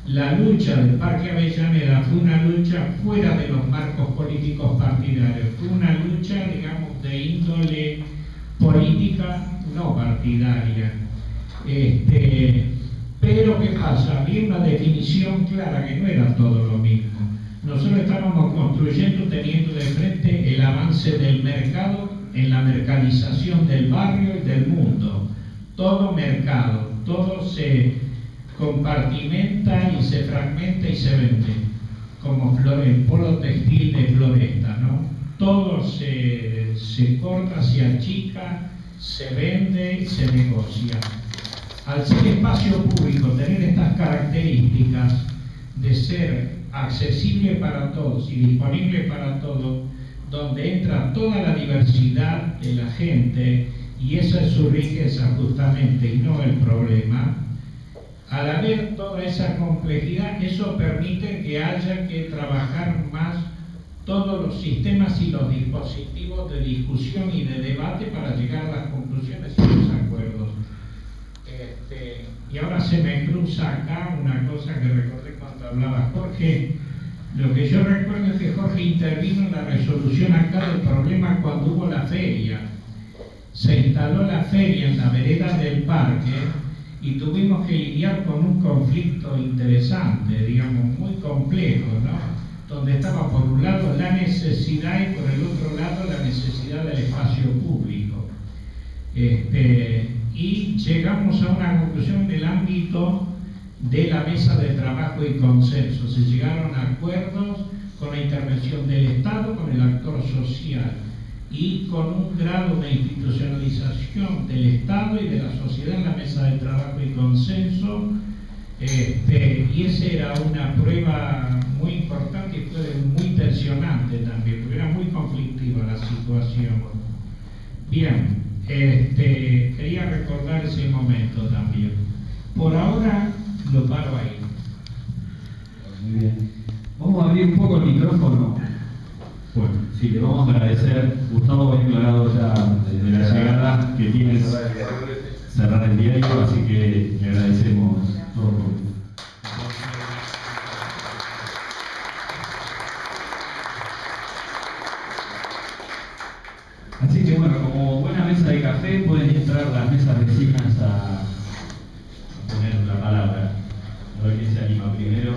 la lucha del Parque Avellaneda fue una lucha fuera de los marcos políticos partidarios, fue una lucha, digamos, de índole política no partidaria. Pero ¿qué pasa? Había una definición clara que no era todo lo mismo. Nosotros estábamos construyendo, teniendo de frente el avance del mercado en la mercadización del barrio y del mundo. Todo mercado, todo se compartimenta y se fragmenta y se vende, como el polo textil de Floresta, ¿no? Todo se corta, se achica, se vende y se negocia. Al ser espacio público, tener estas características de ser accesible para todos y disponible para todos, donde entra toda la diversidad de la gente, y esa es su riqueza justamente y no el problema. Al haber toda esa complejidad, eso permite que haya que trabajar más todos los sistemas y los dispositivos de discusión y de debate para llegar a las conclusiones y los acuerdos. Y ahora se me cruza acá una cosa que recordé cuando hablaba Jorge. Lo que yo recuerdo es que Jorge intervino en la resolución acá del problema cuando hubo la feria. Se instaló la feria en la vereda del parque y tuvimos que lidiar con un conflicto interesante, digamos, muy complejo, ¿no? Donde estaba por un lado la necesidad y por el otro lado la necesidad del espacio público. Y llegamos a una conclusión en el ámbito de la mesa de trabajo y consenso. Se llegaron a acuerdos con la intervención del Estado, con el actor social, y con un grado de institucionalización del Estado y de la sociedad en la mesa de trabajo y consenso, y esa era una prueba muy importante y fue muy tensionante también, porque era muy conflictiva la situación. Bien, quería recordar ese momento también. Por ahora lo paro ahí. Muy bien. Vamos a abrir un poco el micrófono. Bueno, sí, le vamos a agradecer. Gustavo había aclarado ya desde la llegada que tienes cerrar el diario, así que le agradecemos todo. Así que bueno, como buena mesa de café, pueden entrar las mesas vecinas a poner la palabra. A ver quién se anima primero,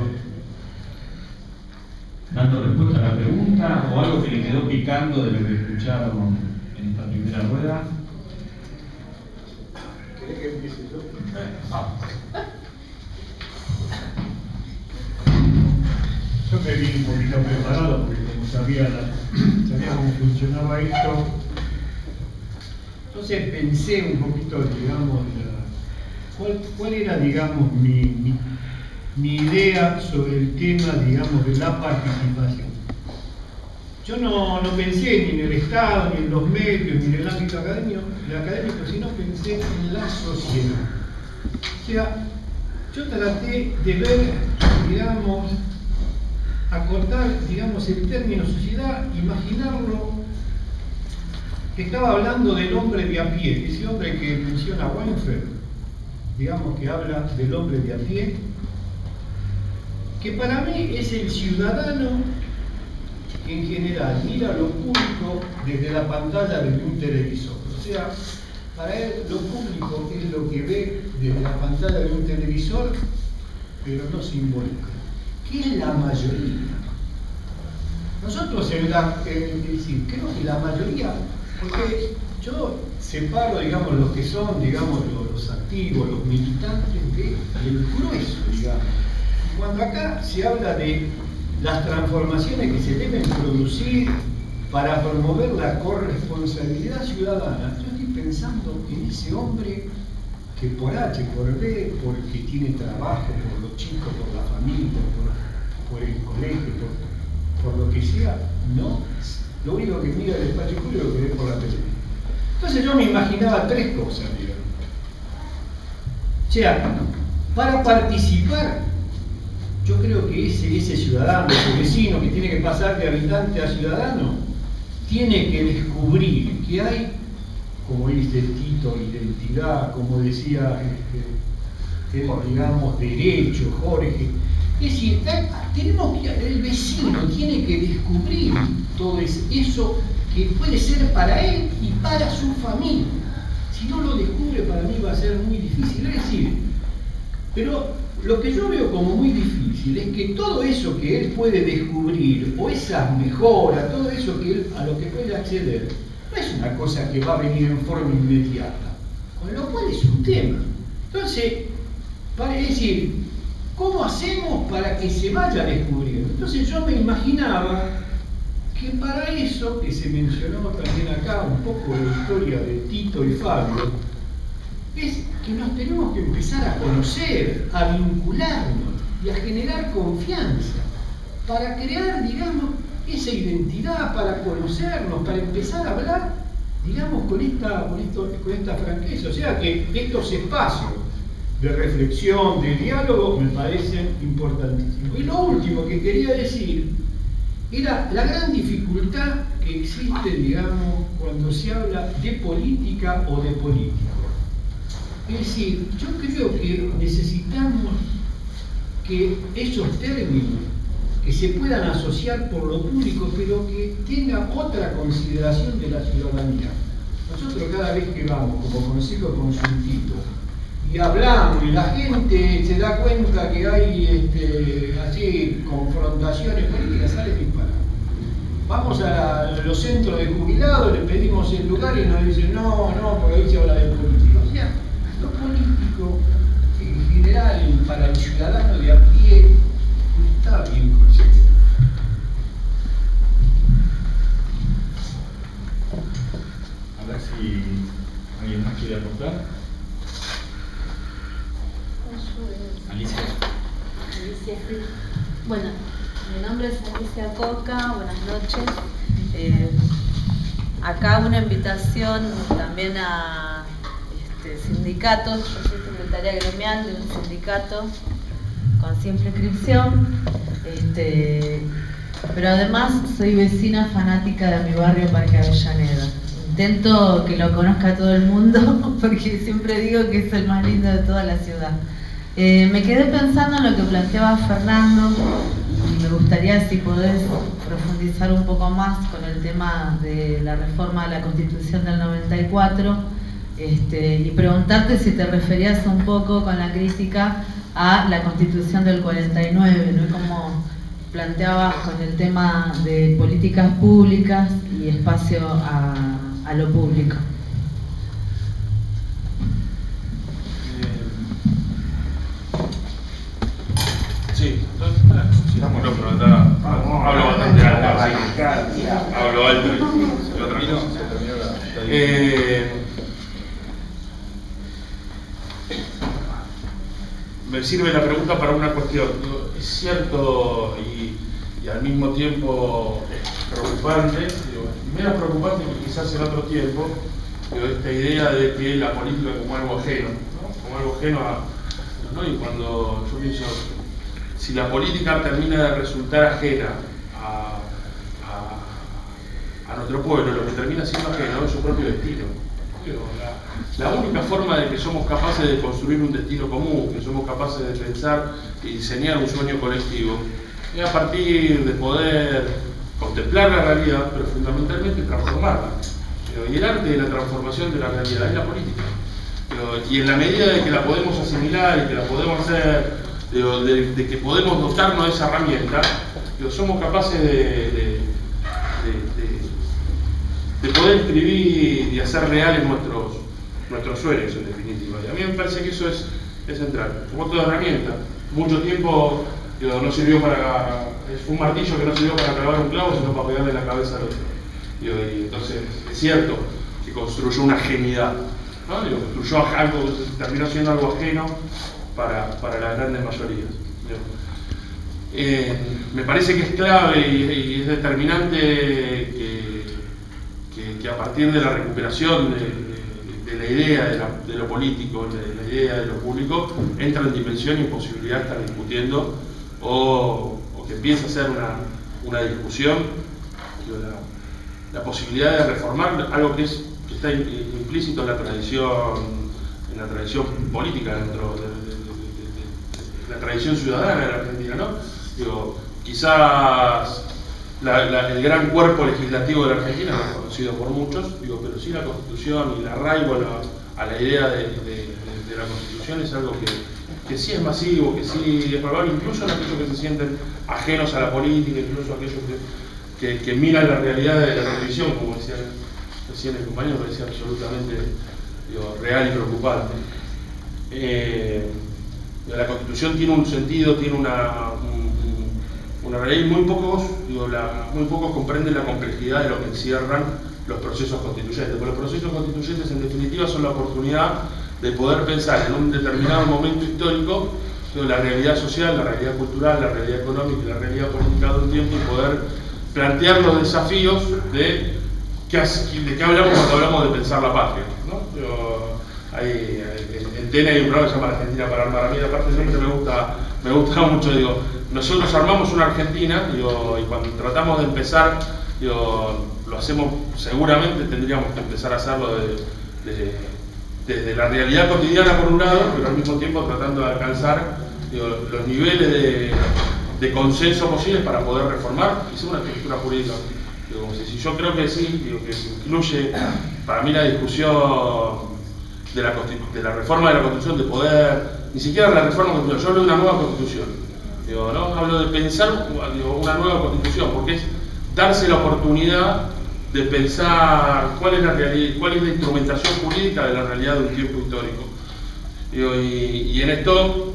dando respuesta a la pregunta o algo que le quedó picando de lo que escucharon en esta primera rueda. ¿Querés que empiece yo? Yo me vi un poquito preparado porque como sabía cómo funcionaba esto, entonces pensé un poquito, digamos, cuál era, digamos, mi idea sobre el tema, digamos, de la participación. Yo no pensé ni en el Estado, ni en los medios, ni en el ámbito académico, sino pensé en la sociedad. O sea, yo traté de ver, digamos, acortar, digamos, el término sociedad, imaginarlo, que estaba hablando del hombre de a pie, ese hombre que menciona Weinfeld, digamos, que habla del hombre de a pie, que para mí es el ciudadano que en general mira lo público desde la pantalla de un televisor. O sea, para él lo público es lo que ve desde la pantalla de un televisor, pero no simbólico. ¿Qué es la mayoría? nosotros es decir, creo que la mayoría, porque yo separo, digamos, los que son, digamos, los activos, los militantes, del grueso, digamos. Cuando acá se habla de las transformaciones que se deben producir para promover la corresponsabilidad ciudadana, yo estoy pensando en ese hombre que por H, por B, porque tiene trabajo, por los chicos, por la familia, por el colegio, por lo que sea, no, lo único que mira el despacho público es lo que ve por la televisión. Entonces yo me imaginaba tres cosas, digamos. O sea, para participar, yo creo que ese ciudadano, ese vecino que tiene que pasar de habitante a ciudadano, tiene que descubrir que hay, como dice Tito, identidad, como decía, digamos, derecho, Jorge. Es decir, el vecino tiene que descubrir todo eso que puede ser para él y para su familia. Si no lo descubre, para mí va a ser muy difícil. Es decir, pero lo que yo veo como muy difícil es que todo eso que él puede descubrir, o esas mejoras, todo eso que él, a lo que puede acceder, no es una cosa que va a venir en forma inmediata, con lo cual es un tema. Entonces, para decir, ¿cómo hacemos para que se vaya descubriendo? Entonces yo me imaginaba que para eso, que se mencionó también acá un poco la historia de Tito y Fabio, es que nos tenemos que empezar a conocer, a vincularnos y a generar confianza para crear, digamos, esa identidad, para conocernos, para empezar a hablar, digamos, con esta franqueza. O sea que estos espacios de reflexión, de diálogo, me parecen importantísimos. Y lo último que quería decir era la gran dificultad que existe, digamos, cuando se habla de política o de político. Es decir, yo creo que necesitamos que esos términos que se puedan asociar por lo público, pero que tengan otra consideración de la ciudadanía. Nosotros cada vez que vamos como consejo consultivo y hablamos y la gente se da cuenta que hay así confrontaciones políticas, sale disparado. Vamos a los centros de jubilados, le pedimos el lugar y nos dicen no, porque ahí se habla de política. O sea, lo político en general para el ciudadano de a pie está bien conseguido. A ver si alguien más quiere aportar. Alicia. Alicia, sí. Bueno, mi nombre es Alicia Coca, buenas noches. Acá una invitación también a sindicatos. Yo soy secretaria gremial de un sindicato con simple inscripción, pero además soy vecina fanática de mi barrio Parque Avellaneda. Intento que lo conozca todo el mundo porque siempre digo que es el más lindo de toda la ciudad. Me quedé pensando en lo que planteaba Fernando y me gustaría si podés profundizar un poco más con el tema de la reforma de la Constitución del 94 y preguntarte si te referías un poco con la crítica a la Constitución del 49, ¿no? Como planteabas con el tema de políticas públicas y espacio a lo público. Sí, entonces, bueno, pero hablo bastante alto, hablo alto y otra cosa. Me sirve la pregunta para una cuestión. Es cierto y al mismo tiempo preocupante, menos preocupante que quizás en otro tiempo, esta idea de que la política como algo ajeno, ¿no? Como algo ajeno ¿no? Y cuando yo pienso, si la política termina de resultar ajena a nuestro pueblo, lo que termina siendo ajeno es su propio destino. La única forma de que somos capaces de construir un destino común, que somos capaces de pensar y diseñar un sueño colectivo, es a partir de poder contemplar la realidad, pero fundamentalmente transformarla. Y el arte de la transformación de la realidad es la política. Y en la medida de que la podemos asimilar y que la podemos hacer, de que podemos dotarnos de esa herramienta, somos capaces de de poder escribir y hacer reales nuestros sueños, en definitiva. Y a mí me parece que eso es central. Como toda herramienta, mucho tiempo no sirvió para... Fue un martillo que no sirvió para clavar un clavo, sino para pegarle la cabeza al otro. Y entonces, es cierto que construyó una genialidad, ¿no? Construyó algo, terminó siendo algo ajeno para las grandes mayorías. Me parece que es clave y es determinante que a partir de la recuperación de la idea de lo político, de la idea de lo público, entra en dimensión y posibilidad de estar discutiendo o que empiece a ser una discusión, la posibilidad de reformar algo que está implícito en la tradición política dentro de la tradición ciudadana de la Argentina, ¿no? Quizás el gran cuerpo legislativo de la Argentina no es conocido por muchos, pero sí la Constitución y el arraigo a la idea de la Constitución es algo que sí es masivo, que sí es probable, incluso en aquellos que se sienten ajenos a la política, incluso aquellos que miran la realidad de la televisión, como decía recién el compañero, parecía absolutamente real y preocupante. La Constitución tiene un sentido, tiene una realidad, y muy pocos comprenden la complejidad de lo que encierran los procesos constituyentes. Porque los procesos constituyentes, en definitiva, son la oportunidad de poder pensar en un determinado momento histórico la realidad social, la realidad cultural, la realidad económica y la realidad política de un tiempo, y poder plantear los desafíos de qué hablamos cuando hablamos de pensar la patria, ¿no? En TN hay un programa que se llama Argentina para armar. A mí, aparte, siempre me gusta mucho, nosotros armamos una Argentina, y cuando tratamos de empezar, lo hacemos, seguramente tendríamos que empezar a hacerlo desde la realidad cotidiana por un lado, pero al mismo tiempo tratando de alcanzar los niveles de consenso posibles para poder reformar y ser una estructura jurídica. Yo creo que sí, que incluye para mí la discusión de la reforma de la Constitución, de poder, ni siquiera la reforma constitucional, yo hablo de una nueva Constitución, ¿no? Hablo de pensar una nueva Constitución, porque es darse la oportunidad de pensar cuál es la realidad, cuál es la instrumentación jurídica de la realidad de un tiempo histórico. Y en esto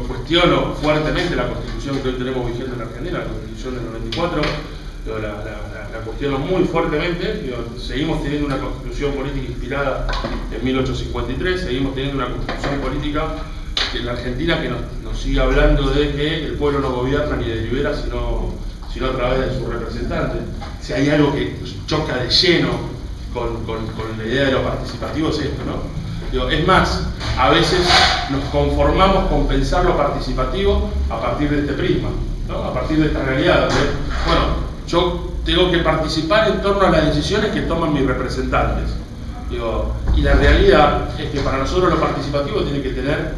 cuestiono fuertemente la Constitución que hoy tenemos vigente en la Argentina, la Constitución del 94, la cuestiono muy fuertemente. Seguimos teniendo una Constitución política inspirada en 1853, seguimos teniendo una Constitución política en la Argentina que nos sigue hablando de que el pueblo no gobierna ni delibera, sino a través de sus representantes. Si hay algo que choca de lleno con la idea de lo participativo, es esto, ¿no? Es más, a veces nos conformamos con pensar lo participativo a partir de este prisma, ¿no? A partir de esta realidad, donde, bueno, yo tengo que participar en torno a las decisiones que toman mis representantes. Y la realidad es que para nosotros lo participativo tiene que tener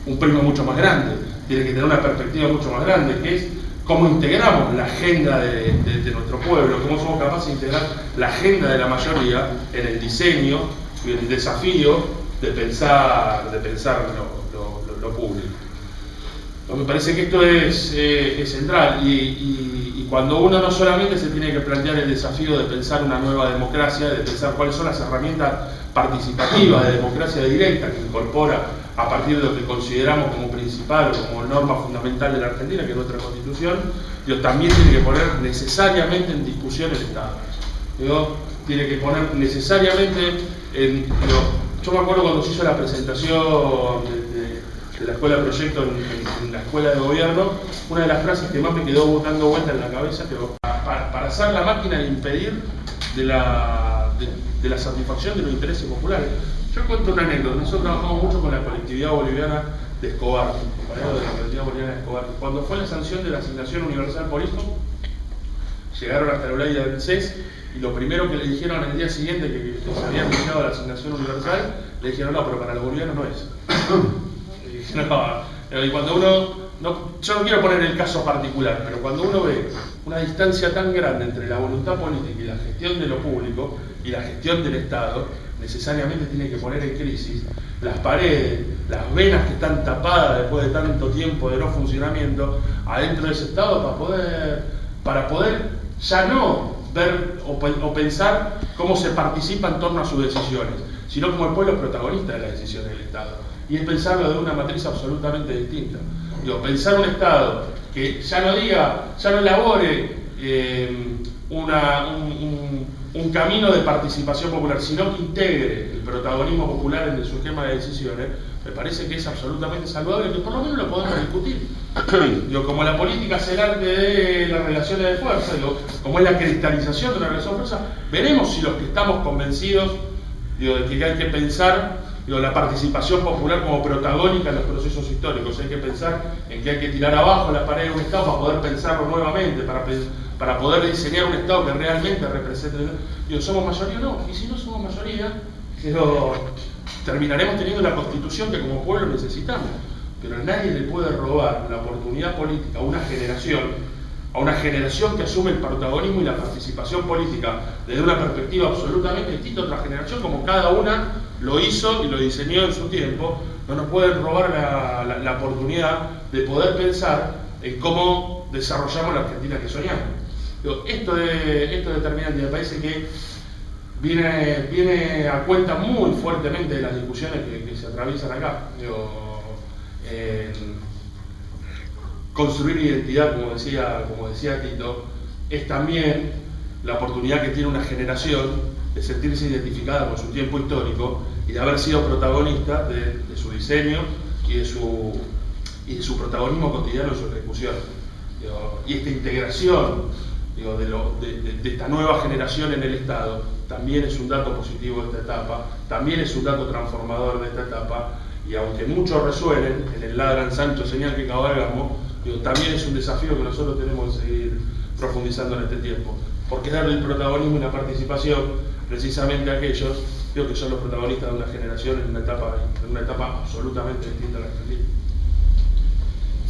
un prisma mucho más grande, tiene que tener una perspectiva mucho más grande, que es cómo integramos la agenda de nuestro pueblo, cómo somos capaces de integrar la agenda de la mayoría en el diseño y el desafío de pensar lo público. Me parece que esto es central, y cuando uno no solamente se tiene que plantear el desafío de pensar una nueva democracia, de pensar cuáles son las herramientas participativas de democracia directa que incorpora a partir de lo que consideramos como principal o como norma fundamental de la Argentina, que es nuestra Constitución, también tiene que poner necesariamente en discusión el Estado. Tiene que poner necesariamente en... Yo me acuerdo cuando se hizo la presentación de la Escuela de Proyecto en la Escuela de Gobierno, una de las frases que más me quedó dando vuelta en la cabeza, que para hacer la máquina de impedir de la satisfacción de los intereses populares. Yo cuento una anécdota. Nosotros trabajamos mucho con la colectividad boliviana de Escobar, compañero de la colectividad boliviana de Escobar. Cuando fue la sanción de la asignación universal por hijo, llegaron hasta la ley del CES, y lo primero que le dijeron el día siguiente que se había anunciado la asignación universal, le dijeron: no, pero para los bolivianos no es. Y cuando yo no quiero poner el caso particular, pero cuando uno ve una distancia tan grande entre la voluntad política y la gestión de lo público y la gestión del Estado, necesariamente tiene que poner en crisis las paredes, las venas que están tapadas después de tanto tiempo de no funcionamiento adentro de ese Estado, para poder ya no ver o pensar cómo se participa en torno a sus decisiones, sino como el pueblo protagonista de las decisiones del Estado. Y es pensarlo de una matriz absolutamente distinta. Digo, pensar un Estado que ya no elabore un camino de participación popular, sino que integre el protagonismo popular en su esquema de decisiones, me parece que es absolutamente saludable, que por lo menos lo podemos discutir. Digo, como la política es el arte de las relaciones de fuerza, digo, como es la cristalización de una relación de fuerza, veremos si los que estamos convencidos, digo, de que hay que pensar, digo, la participación popular como protagónica en los procesos históricos. Hay que pensar en que hay que tirar abajo la pared de un Estado para poder pensarlo nuevamente, para poder diseñar un Estado que realmente represente. Digo, ¿somos mayoría o no? Y si no somos mayoría, digo, terminaremos teniendo la constitución que como pueblo necesitamos. Pero nadie le puede robar la oportunidad política a una generación que asume el protagonismo y la participación política desde una perspectiva absolutamente distinta a otra generación, como cada una lo hizo y lo diseñó en su tiempo. No nos pueden robar la oportunidad de poder pensar en cómo desarrollamos la Argentina que soñamos. Digo, esto es determinante, me parece que viene a cuenta muy fuertemente de las discusiones que se atraviesan acá. Digo, construir identidad, como decía Tito, es también la oportunidad que tiene una generación de sentirse identificada con su tiempo histórico y de haber sido protagonista de su diseño y de su protagonismo cotidiano en su ejecución. Y esta integración de esta nueva generación en el Estado también es un dato positivo de esta etapa, también es un dato transformador de esta etapa, y aunque muchos resuenen en el ladran Sancho señal que cabalgamos, también es un desafío que nosotros tenemos que seguir profundizando en este tiempo, porque es darle el protagonismo y la participación precisamente a aquellos que son los protagonistas de una generación en una etapa absolutamente distinta a la Argentina.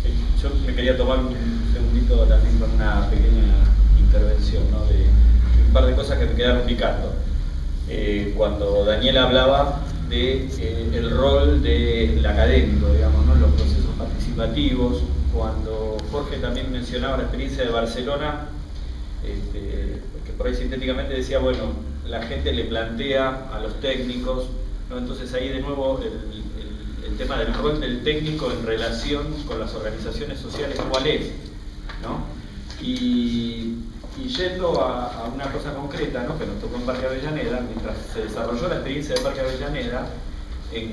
Sí, yo me quería tomar un segundito también con una pequeña intervención, ¿no? de un par de cosas que me quedaron picando. Cuando Daniel hablaba del rol del académico, digamos, ¿no? Los procesos participativos, cuando Jorge también mencionaba la experiencia de Barcelona, que por ahí sintéticamente decía, bueno, la gente le plantea a los técnicos, ¿no? Entonces ahí de nuevo el tema del rol del técnico en relación con las organizaciones sociales, ¿cuál es? ¿No? Y yendo a una cosa concreta, ¿no? Que nos tocó en Parque Avellaneda, mientras se desarrolló la experiencia de Parque Avellaneda, en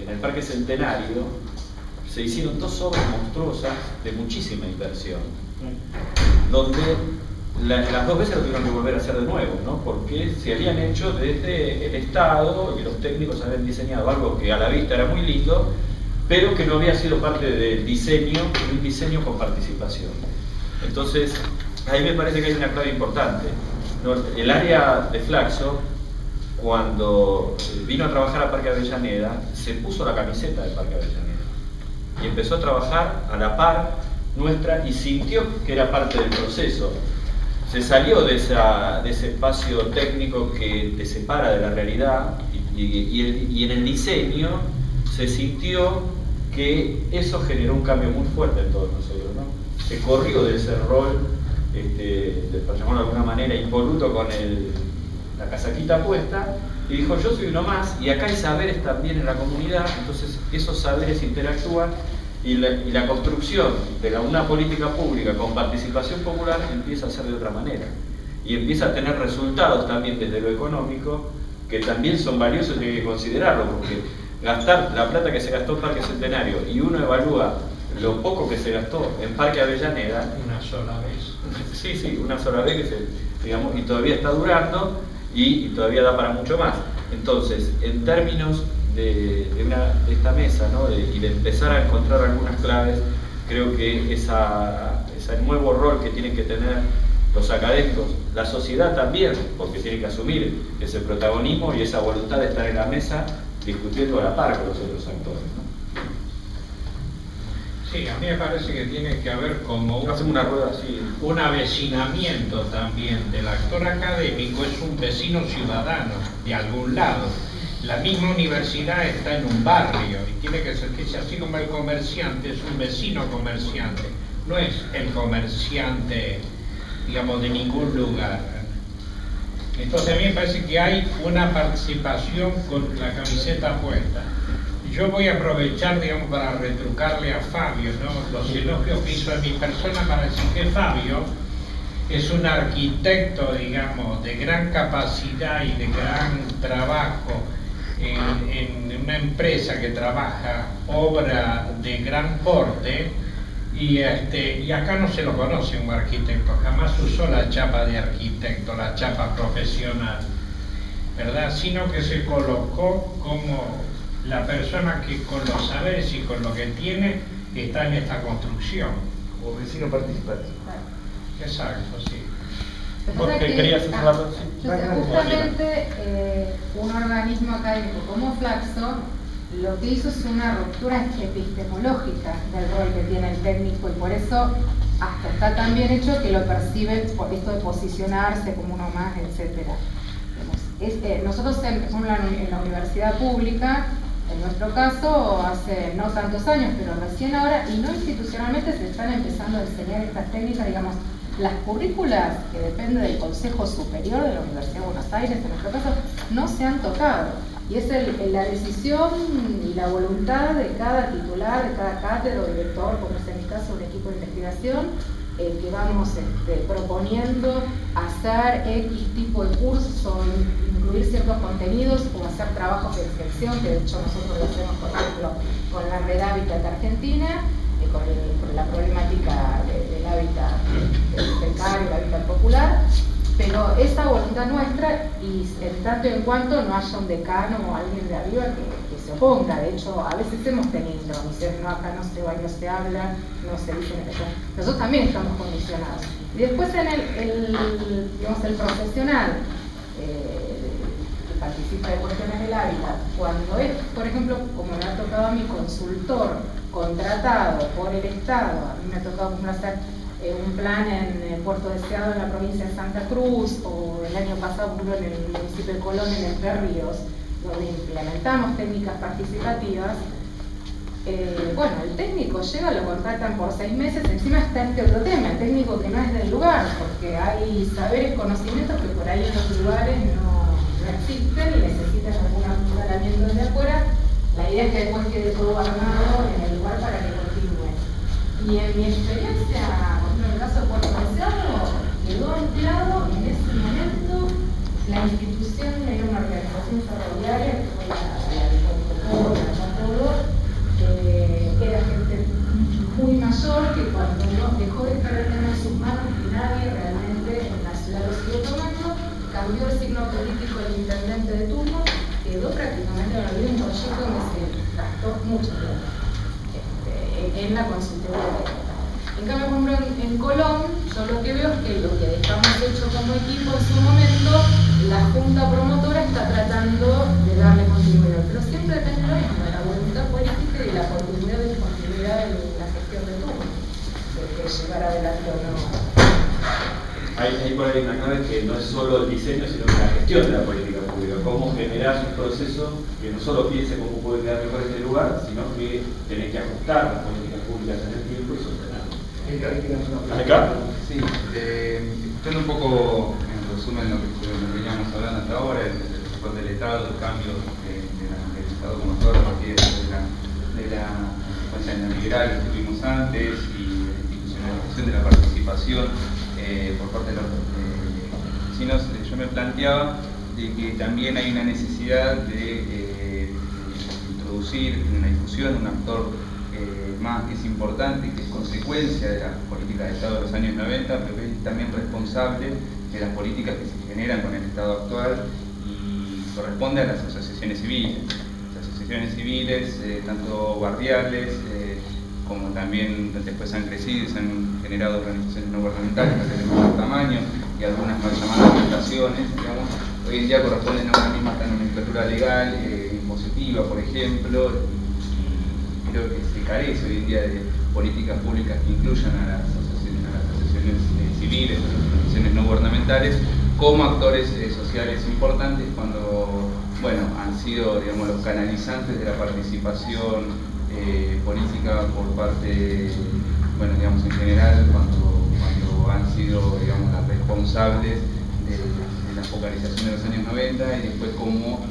el Parque Centenario se hicieron 2 obras monstruosas de muchísima inversión, donde las 2 veces lo tuvieron que volver a hacer de nuevo, ¿no? Porque se habían hecho desde el Estado y los técnicos habían diseñado algo que a la vista era muy lindo, pero que no había sido parte del diseño, de un diseño con participación. Entonces, ahí me parece que hay una clave importante, ¿no? El área de Flaxo, cuando vino a trabajar a Parque Avellaneda, se puso la camiseta de Parque Avellaneda y empezó a trabajar a la par nuestra y sintió que era parte del proceso. Se salió de ese espacio técnico que te separa de la realidad y en el diseño se sintió que eso generó un cambio muy fuerte en todos nosotros, ¿no? Se corrió de ese rol, por llamarlo de alguna manera, impoluto con la casaquita puesta, y dijo, yo soy uno más, y acá hay saberes también en la comunidad, entonces esos saberes interactúan, y la construcción de una política pública con participación popular empieza a ser de otra manera, y empieza a tener resultados también desde lo económico, que también son valiosos y hay que considerarlo, porque gastar la plata que se gastó en Parque Centenario, y uno evalúa lo poco que se gastó en Parque Avellaneda, una sola vez. Sí, una sola vez digamos, y todavía está durando y todavía da para mucho más. Entonces, en términos de esta mesa, ¿no? y de empezar a encontrar algunas claves, creo que ese nuevo rol que tienen que tener los académicos, la sociedad también, porque tiene que asumir ese protagonismo y esa voluntad de estar en la mesa discutiendo a la par con los otros actores, ¿no? Sí, a mí me parece que tiene que haber como un avecinamiento también del actor académico, es un vecino ciudadano de algún lado. La misma universidad está en un barrio y tiene que sentirse así como el comerciante, es un vecino comerciante, no es el comerciante digamos, de ningún lugar. Entonces a mí me parece que hay una participación con la camiseta puesta. Yo voy a aprovechar, digamos, para retrucarle a Fabio, ¿no?, los elogios que hizo a mi persona, para decir que Fabio es un arquitecto, digamos, de gran capacidad y de gran trabajo en una empresa que trabaja obra de gran porte, y acá no se lo conoce un arquitecto, jamás usó la chapa de arquitecto, la chapa profesional, ¿verdad?, sino que se colocó como la persona que con los saberes y con lo que tiene está en esta construcción. Como vecino participativo. Exacto, sí. Porque querías hacer la pregunta. Justamente un organismo académico como Flaxo lo que hizo es una ruptura epistemológica del rol que tiene el técnico, y por eso hasta está tan bien hecho que lo percibe por esto de posicionarse como uno más, etc. Nosotros en la universidad pública, en nuestro caso, hace no tantos años, pero recién ahora, y no institucionalmente, se están empezando a enseñar estas técnicas, digamos, las currículas que dependen del Consejo Superior de la Universidad de Buenos Aires, en nuestro caso, no se han tocado. Y es la decisión y la voluntad de cada titular, de cada cátedra o director, como es en mi caso un equipo de investigación, que vamos proponiendo hacer X tipo de cursos o incluir ciertos contenidos o hacer trabajos de extensión, que de hecho nosotros lo hacemos, por ejemplo, con la Red Hábitat Argentina, con la problemática del hábitat precario, el hábitat popular, pero esa voluntad nuestra, y en tanto y en cuanto no haya un decano o alguien de arriba que se oponga. De hecho, a veces hemos tenido intromisiones, no, acá no se va y no se habla, no se dice, nosotros también estamos condicionados. Y después en el profesional que participa de cuestiones del hábitat, cuando es, por ejemplo, como me ha tocado a mi consultor, contratado por el Estado, a mí me ha tocado hacer un plan en Puerto Deseado, en la provincia de Santa Cruz, o el año pasado en el municipio de Colón, en Entre Ríos, donde implementamos técnicas participativas. Bueno, el técnico llega, lo contratan por 6 meses, encima está este otro tema, el técnico que no es del lugar, porque hay saberes, conocimientos que por ahí en los lugares no existen y necesitan algún apuntalamiento desde afuera. La idea es que después quede todo armado en el lugar para que continúe. Y en mi experiencia, por ejemplo, en el caso de Puerto Deseado, quedó anclado en ese momento la institución de una organización ferroviaria, que fue la era gente muy mayor que cuando no dejó de estar el tema en sus manos, que nadie realmente en la ciudad lo siguió tomando, cambió el signo político del intendente de turno, quedó prácticamente en un proyecto donde se gastó mucho tiempo en la consultoría técnica. En cambio, por ejemplo, en Colón, yo lo que veo es que lo que dejamos hecho como equipo en su momento, la Junta Promotora está tratando de darle continuidad, pero siempre depende de la voluntad política y de la continuidad de la gestión del turno, de llevar adelante o no. Ahí por ahí una clave que no es solo el diseño, sino que la gestión de la política pública. Cómo generar un proceso que no solo piense cómo puede quedar mejor este lugar, sino que tenés que ajustar las políticas públicas en el tiempo y sostenerlas. ¿Acá? Sí, escuchando un poco en resumen lo que veníamos hablando hasta ahora, el rol del Estado, el cambio del Estado como actor a partir de la consecuencia neoliberal que tuvimos antes y la institucionalización de la participación por parte de los vecinos, yo me planteaba de que también hay una necesidad de introducir en la discusión un actor más que es importante, que es consecuencia de las políticas de Estado de los años 90, pero que es también responsable de las políticas que se generan con el Estado actual y corresponde a las asociaciones civiles. Las asociaciones civiles, tanto barriales, como también después han crecido y se han generado organizaciones no gubernamentales de mayor tamaño y algunas mal llamadas fundaciones, digamos, hoy en día corresponden a una misma nomenclatura legal, impositiva, por ejemplo, y creo que se carece hoy en día de políticas públicas que incluyan a las asociaciones civiles, a las organizaciones no gubernamentales, como actores sociales importantes cuando, bueno, han sido, digamos, los canalizantes de la participación política por parte, bueno, digamos, en general, cuando han sido, digamos, responsables de la focalización de los años 90 y después como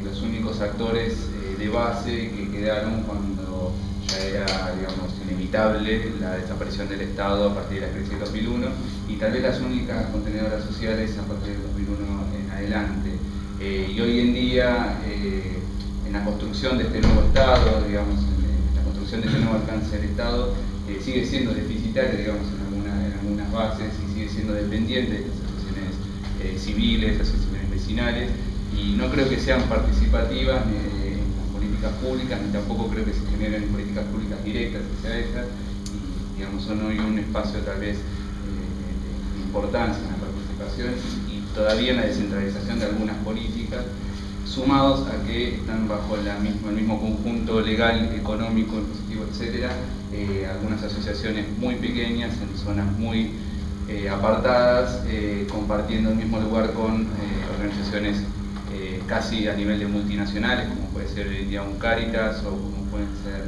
los únicos actores de base que quedaron cuando ya era, digamos, inevitable la desaparición del Estado a partir de la crisis del 2001 y tal vez las únicas contenedoras sociales a partir del 2001 en adelante. Y hoy en día, en la construcción de este nuevo Estado, digamos, en la construcción de este nuevo alcance del Estado, sigue siendo deficitario, digamos, en algunas bases y sigue siendo dependiente de las asociaciones civiles, asociaciones vecinales, y no creo que sean participativas en las políticas públicas, ni tampoco creo que se generen políticas públicas directas hacia ellas, y digamos, son hoy un espacio tal vez de importancia en la participación y todavía en la descentralización de algunas políticas, sumados a que están bajo el mismo conjunto legal, económico, impositivo, etcétera, algunas asociaciones muy pequeñas en zonas muy apartadas, compartiendo el mismo lugar con organizaciones casi a nivel de multinacionales, como puede ser hoy en día un Cáritas o como pueden ser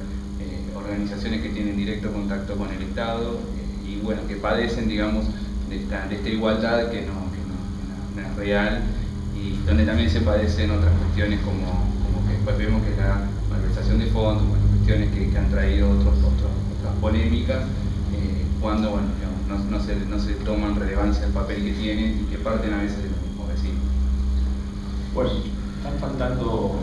organizaciones que tienen directo contacto con el Estado y bueno, que padecen, digamos, de esta igualdad que no es real y donde también se padecen otras cuestiones como que después vemos que la malversación de fondos, bueno, cuestiones que han traído otras polémicas cuando bueno, digamos, no se toman relevancia el papel que tienen y que parten a veces de los mismos vecinos. Bueno, están faltando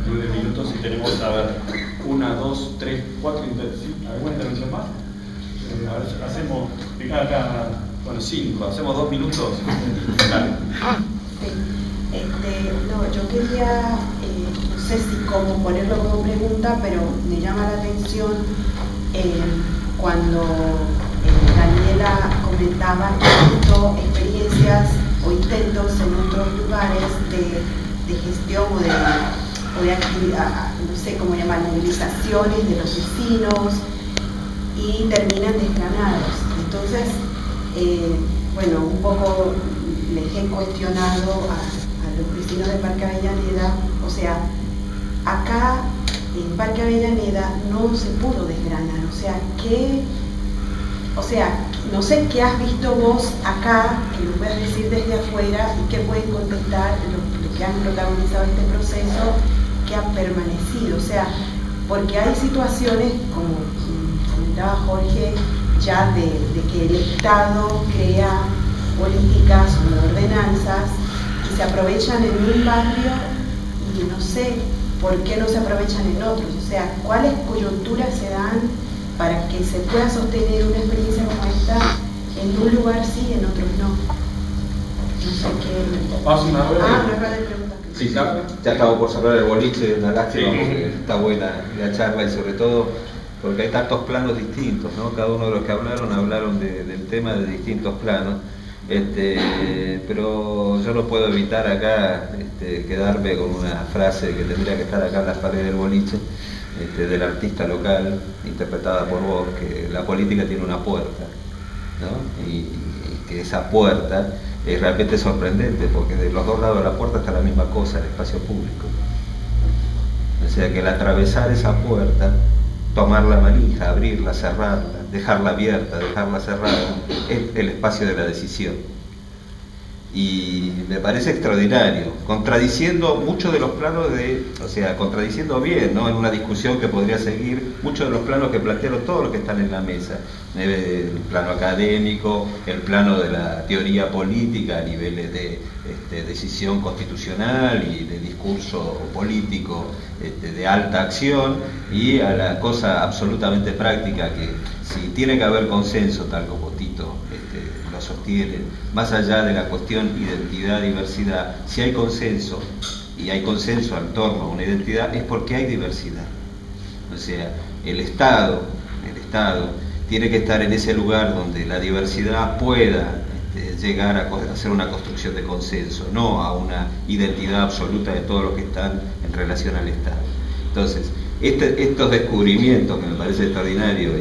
9 minutos y tenemos, a ver, 1, 2, 3, 4 intervenciones. ¿Alguna intervención más? A ver, hacemos de cada, bueno, 5, hacemos 2 minutos. Dale. No, yo quería, no sé si cómo ponerlo como pregunta, pero me llama la atención cuando Daniela comentaba que ha visto experiencias o intentos en otros lugares de gestión o de actividad, no sé cómo llamar, movilizaciones de los vecinos y terminan desgranados. Entonces, bueno, un poco les he cuestionado a los vecinos de Parque Avellaneda, o sea, acá en Parque Avellaneda no se pudo desgranar, o sea, no sé qué has visto vos acá, que lo puedas decir desde afuera y qué pueden contestar los que han protagonizado este proceso, que ha permanecido, o sea, porque hay situaciones, como comentaba Jorge, ya de que el Estado crea políticas o ordenanzas y se aprovechan en un barrio y no sé por qué no se aprovechan en otros, o sea, cuáles coyunturas se dan para que se pueda sostener una experiencia como esta en un lugar sí, en otros no. No sé qué. Una rueda de preguntas. Sí, ya acabo por cerrar el boliche, una lástima porque está buena la charla y sobre todo porque hay tantos planos distintos, ¿no? Cada uno de los que hablaron del tema de distintos planos. Pero yo no puedo evitar acá quedarme con una frase que tendría que estar acá en las paredes del boliche, del artista local, interpretada por vos, que la política tiene una puerta, ¿no? Y que esa puerta es realmente sorprendente, porque de los dos lados de la puerta está la misma cosa, el espacio público. O sea que al atravesar esa puerta, tomar la manija, abrirla, cerrarla, dejarla abierta, dejarla cerrada, es el espacio de la decisión. Y me parece extraordinario, contradiciendo muchos de los planos contradiciendo bien, ¿no? En una discusión que podría seguir muchos de los planos que plantearon todos los que están en la mesa, el plano académico, el plano de la teoría política a niveles de decisión constitucional y de discurso político de alta acción, y a la cosa absolutamente práctica que si tiene que haber consenso, tal como Tito lo sostiene, más allá de la cuestión identidad-diversidad, si hay consenso, y hay consenso en torno a una identidad, es porque hay diversidad. O sea, el Estado tiene que estar en ese lugar donde la diversidad pueda llegar a hacer una construcción de consenso, no a una identidad absoluta de todos los que están en relación al Estado. Entonces, estos descubrimientos que me parece extraordinario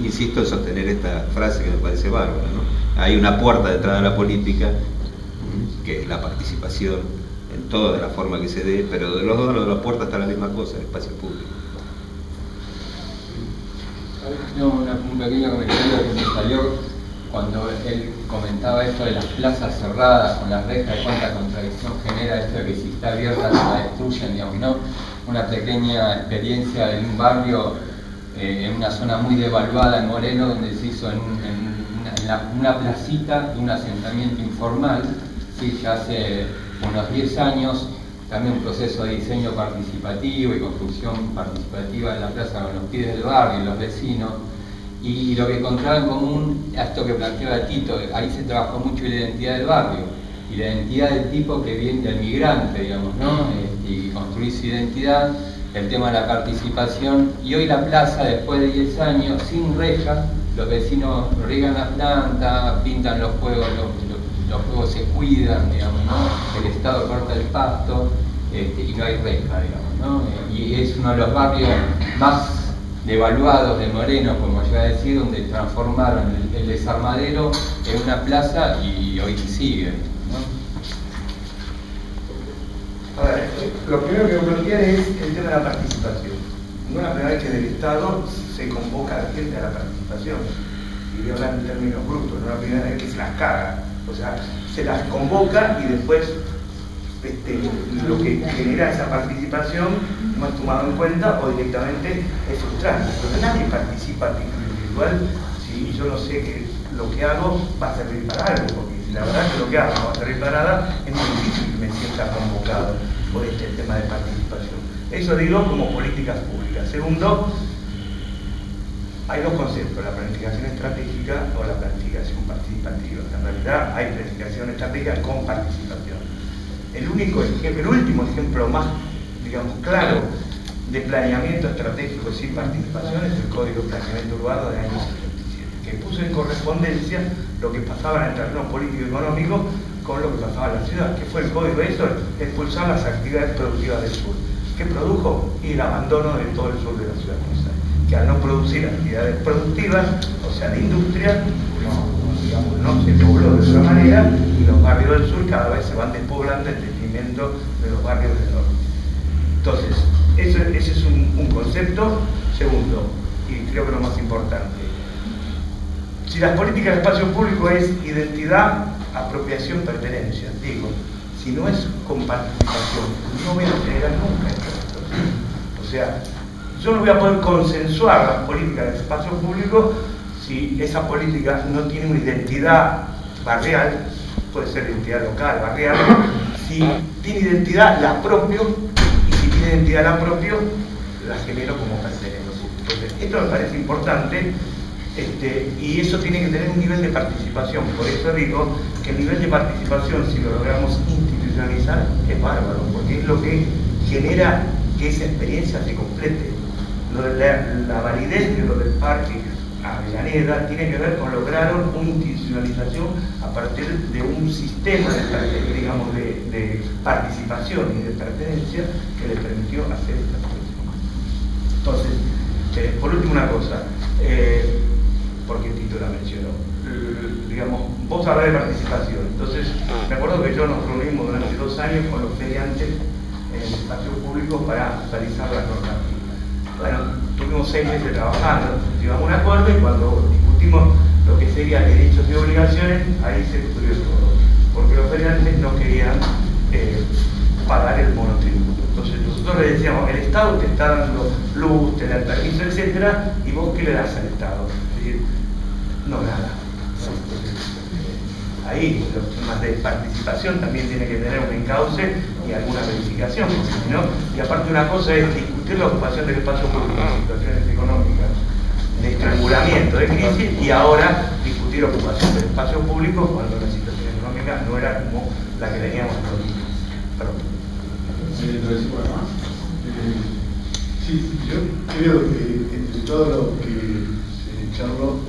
insisto en sostener esta frase que me parece bárbara, ¿no? Hay una puerta de entrada a la política, que es la participación en toda la forma que se dé, pero de los dos lados de la puerta está la misma cosa, el espacio público. No, un pequeño comentario que me salió cuando él comentaba esto de las plazas cerradas con las rejas, cuánta contradicción genera esto de que si está abierta se la destruyen, digamos, ¿no? Una pequeña experiencia en un barrio, en una zona muy devaluada en Moreno, donde se hizo en una placita de un asentamiento informal, sí, ya hace unos 10 años, también un proceso de diseño participativo y construcción participativa en la plaza con los pibes del barrio, los vecinos. Y lo que encontraba en común a esto que planteaba Tito, ahí se trabajó mucho la identidad del barrio y la identidad del tipo que viene del migrante, digamos, ¿no? Y construir su identidad, el tema de la participación. Y hoy la plaza, después de 10 años, sin rejas, los vecinos riegan las plantas, pintan los juegos, los juegos se cuidan, digamos, ¿no? El Estado corta el pasto y no hay reja, digamos, ¿no? Y es uno de los barrios más devaluados de Moreno, como yo iba a decir, donde transformaron el desarmadero en una plaza y hoy sigue, ¿no? A ver, lo primero que plantear es el tema de la participación. No es la primera vez que del Estado se convoca a la gente a la participación. Y voy a hablar en términos brutos, no es la primera vez que se las caga. O sea, se las convoca y después lo que genera esa participación no es tomado en cuenta o directamente es frustrante. Porque nadie participa a título individual si yo no sé que lo que hago va a servir para algo, porque si la verdad que lo que hago no va a servir para nada, es muy difícil que me sienta convocado por este tema de participación. Eso digo como políticas públicas. Segundo, hay dos conceptos, la planificación estratégica o la planificación participativa. En realidad hay planificación estratégica con participación. El último ejemplo más, digamos, claro de planeamiento estratégico sin participación es el Código de Planeamiento Urbano del año 77, que puso en correspondencia lo que pasaba en el terreno político y económico con lo que pasaba en la ciudad, que fue el código de eso, expulsar las actividades productivas del sur. ¿Qué produjo? Y el abandono de todo el sur de la ciudad de Buenos Aires, que al no producir actividades productivas, o sea, de industria, no se pobló de otra manera y los barrios del sur cada vez se van despoblando en detrimento de los barrios del norte. Entonces, ese es un concepto. Segundo, y creo que lo más importante, si las políticas de espacio público es identidad, apropiación, pertenencia, digo, si no es con participación, no voy a generar nunca esto. O sea, yo no voy a poder consensuar las políticas de espacio público si esa política no tiene una identidad barrial, puede ser identidad local, barrial, si tiene identidad la apropio, y si tiene identidad la apropio, la genero como pertenencia. Entonces, esto me parece importante, y eso tiene que tener un nivel de participación. Por eso digo que el nivel de participación, si lo logramos institucionalizar, es bárbaro, porque es lo que genera que esa experiencia se complete. La validez de lo del parque Avellaneda tiene que ver con lograron una institucionalización a partir de un sistema de, digamos, de participación y de pertenencia que les permitió hacer esta cosa. Entonces, por último una cosa, porque Tito la mencionó, digamos, vos hablás de participación. Entonces, me acuerdo que yo nos reunimos durante 2 años con los feriantes en el espacio público para actualizar las normativas. Bueno, tuvimos 6 meses trabajando, llegamos a un acuerdo y cuando discutimos lo que serían derechos y obligaciones, ahí se pudrió todo, porque los feriantes no querían pagar el monotributo. Entonces nosotros le decíamos, el Estado te está dando luz, te da el permiso, etcétera, y vos ¿qué le das al Estado? Es decir, no, nada. Ahí los temas de participación también tiene que tener un encauce y alguna verificación, ¿no? Y aparte una cosa es discutir la ocupación del espacio público en situaciones económicas de estrangulamiento, de crisis, y ahora discutir la ocupación del espacio público cuando la situación económica no era como la que teníamos nosotros. Perdón. Sí, yo creo que entre todo lo que se charló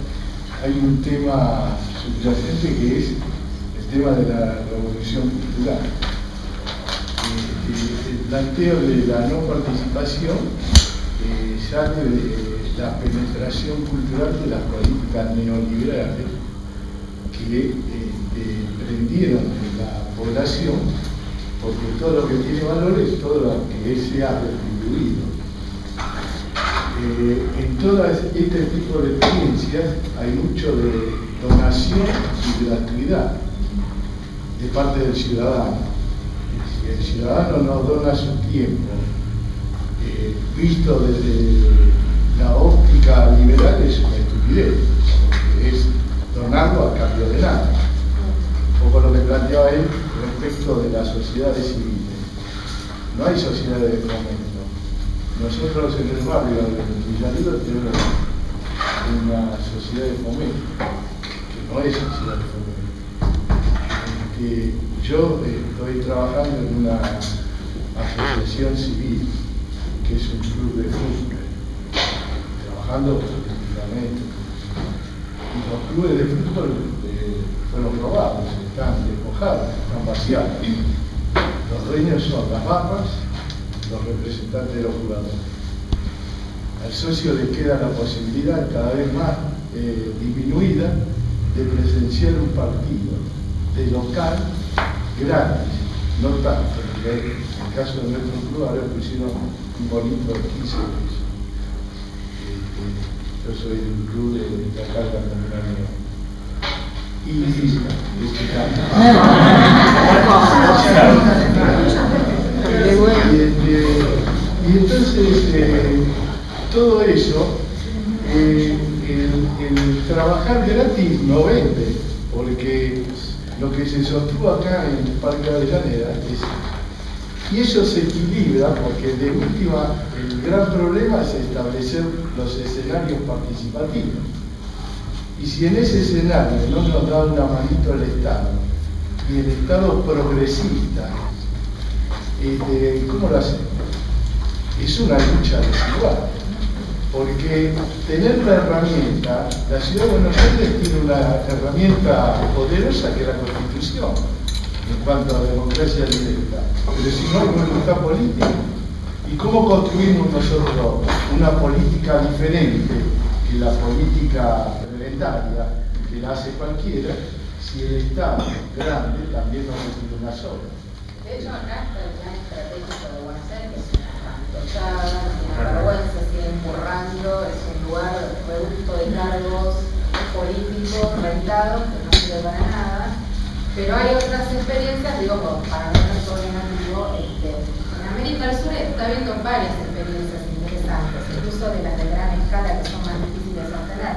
hay un tema subyacente que es el tema de la revolución cultural. El planteo de la no participación sale de la penetración cultural de las políticas neoliberales que prendieron de la población, porque todo lo que tiene valor es todo lo que se ha distribuido. En todas este tipo de experiencias hay mucho de donación y gratuidad de parte del ciudadano. Si el ciudadano nos dona su tiempo, visto desde la óptica liberal, es una estupidez, porque es donarlo a cambio de nada. Un poco lo que planteaba él respecto de las sociedades civiles. No hay sociedades de fomento. Nosotros en el barrio de Villaluro tenemos una sociedad de fomento, que no es sociedad de fomento. Yo estoy trabajando en una asociación civil, que es un club de fútbol, trabajando políticamente. Y los clubes de fútbol fueron robados, están despojados, están vaciados. Los dueños son las barras, los representantes de los jugadores. Al socio le queda la posibilidad cada vez más disminuida de presenciar un partido de local gratis, no tanto, porque en el caso de nuestro club ahora pusieron un bonito de 15 pesos. Yo soy del club de la carga comunal y física. Y entonces todo eso, el trabajar gratis no vende, porque lo que se sostuvo acá en el Parque de Avellaneda y eso se equilibra porque de última el gran problema es establecer los escenarios participativos. Y si en ese escenario no nos da una manito el Estado, y el Estado progresista, ¿cómo lo hacemos? Es una lucha desigual, porque tener la herramienta, la Ciudad de Buenos Aires tiene una herramienta poderosa que es la Constitución, en cuanto a democracia directa, pero si no hay voluntad política, ¿y cómo construimos nosotros una política diferente que la política preventaria, que la hace cualquiera, si el Estado grande también no recibe una sola? De hecho, acá está el plan estratégico de Buenos Aires, que es una fantochada, no tiene vergüenza, sigue empurrando, es un lugar reducto de cargos políticos rentados que no sirve para nada. Pero hay otras experiencias, digo, para no ser todo negativo, en América del Sur está habiendo varias experiencias interesantes, incluso de las de gran escala que son más difíciles de sostener.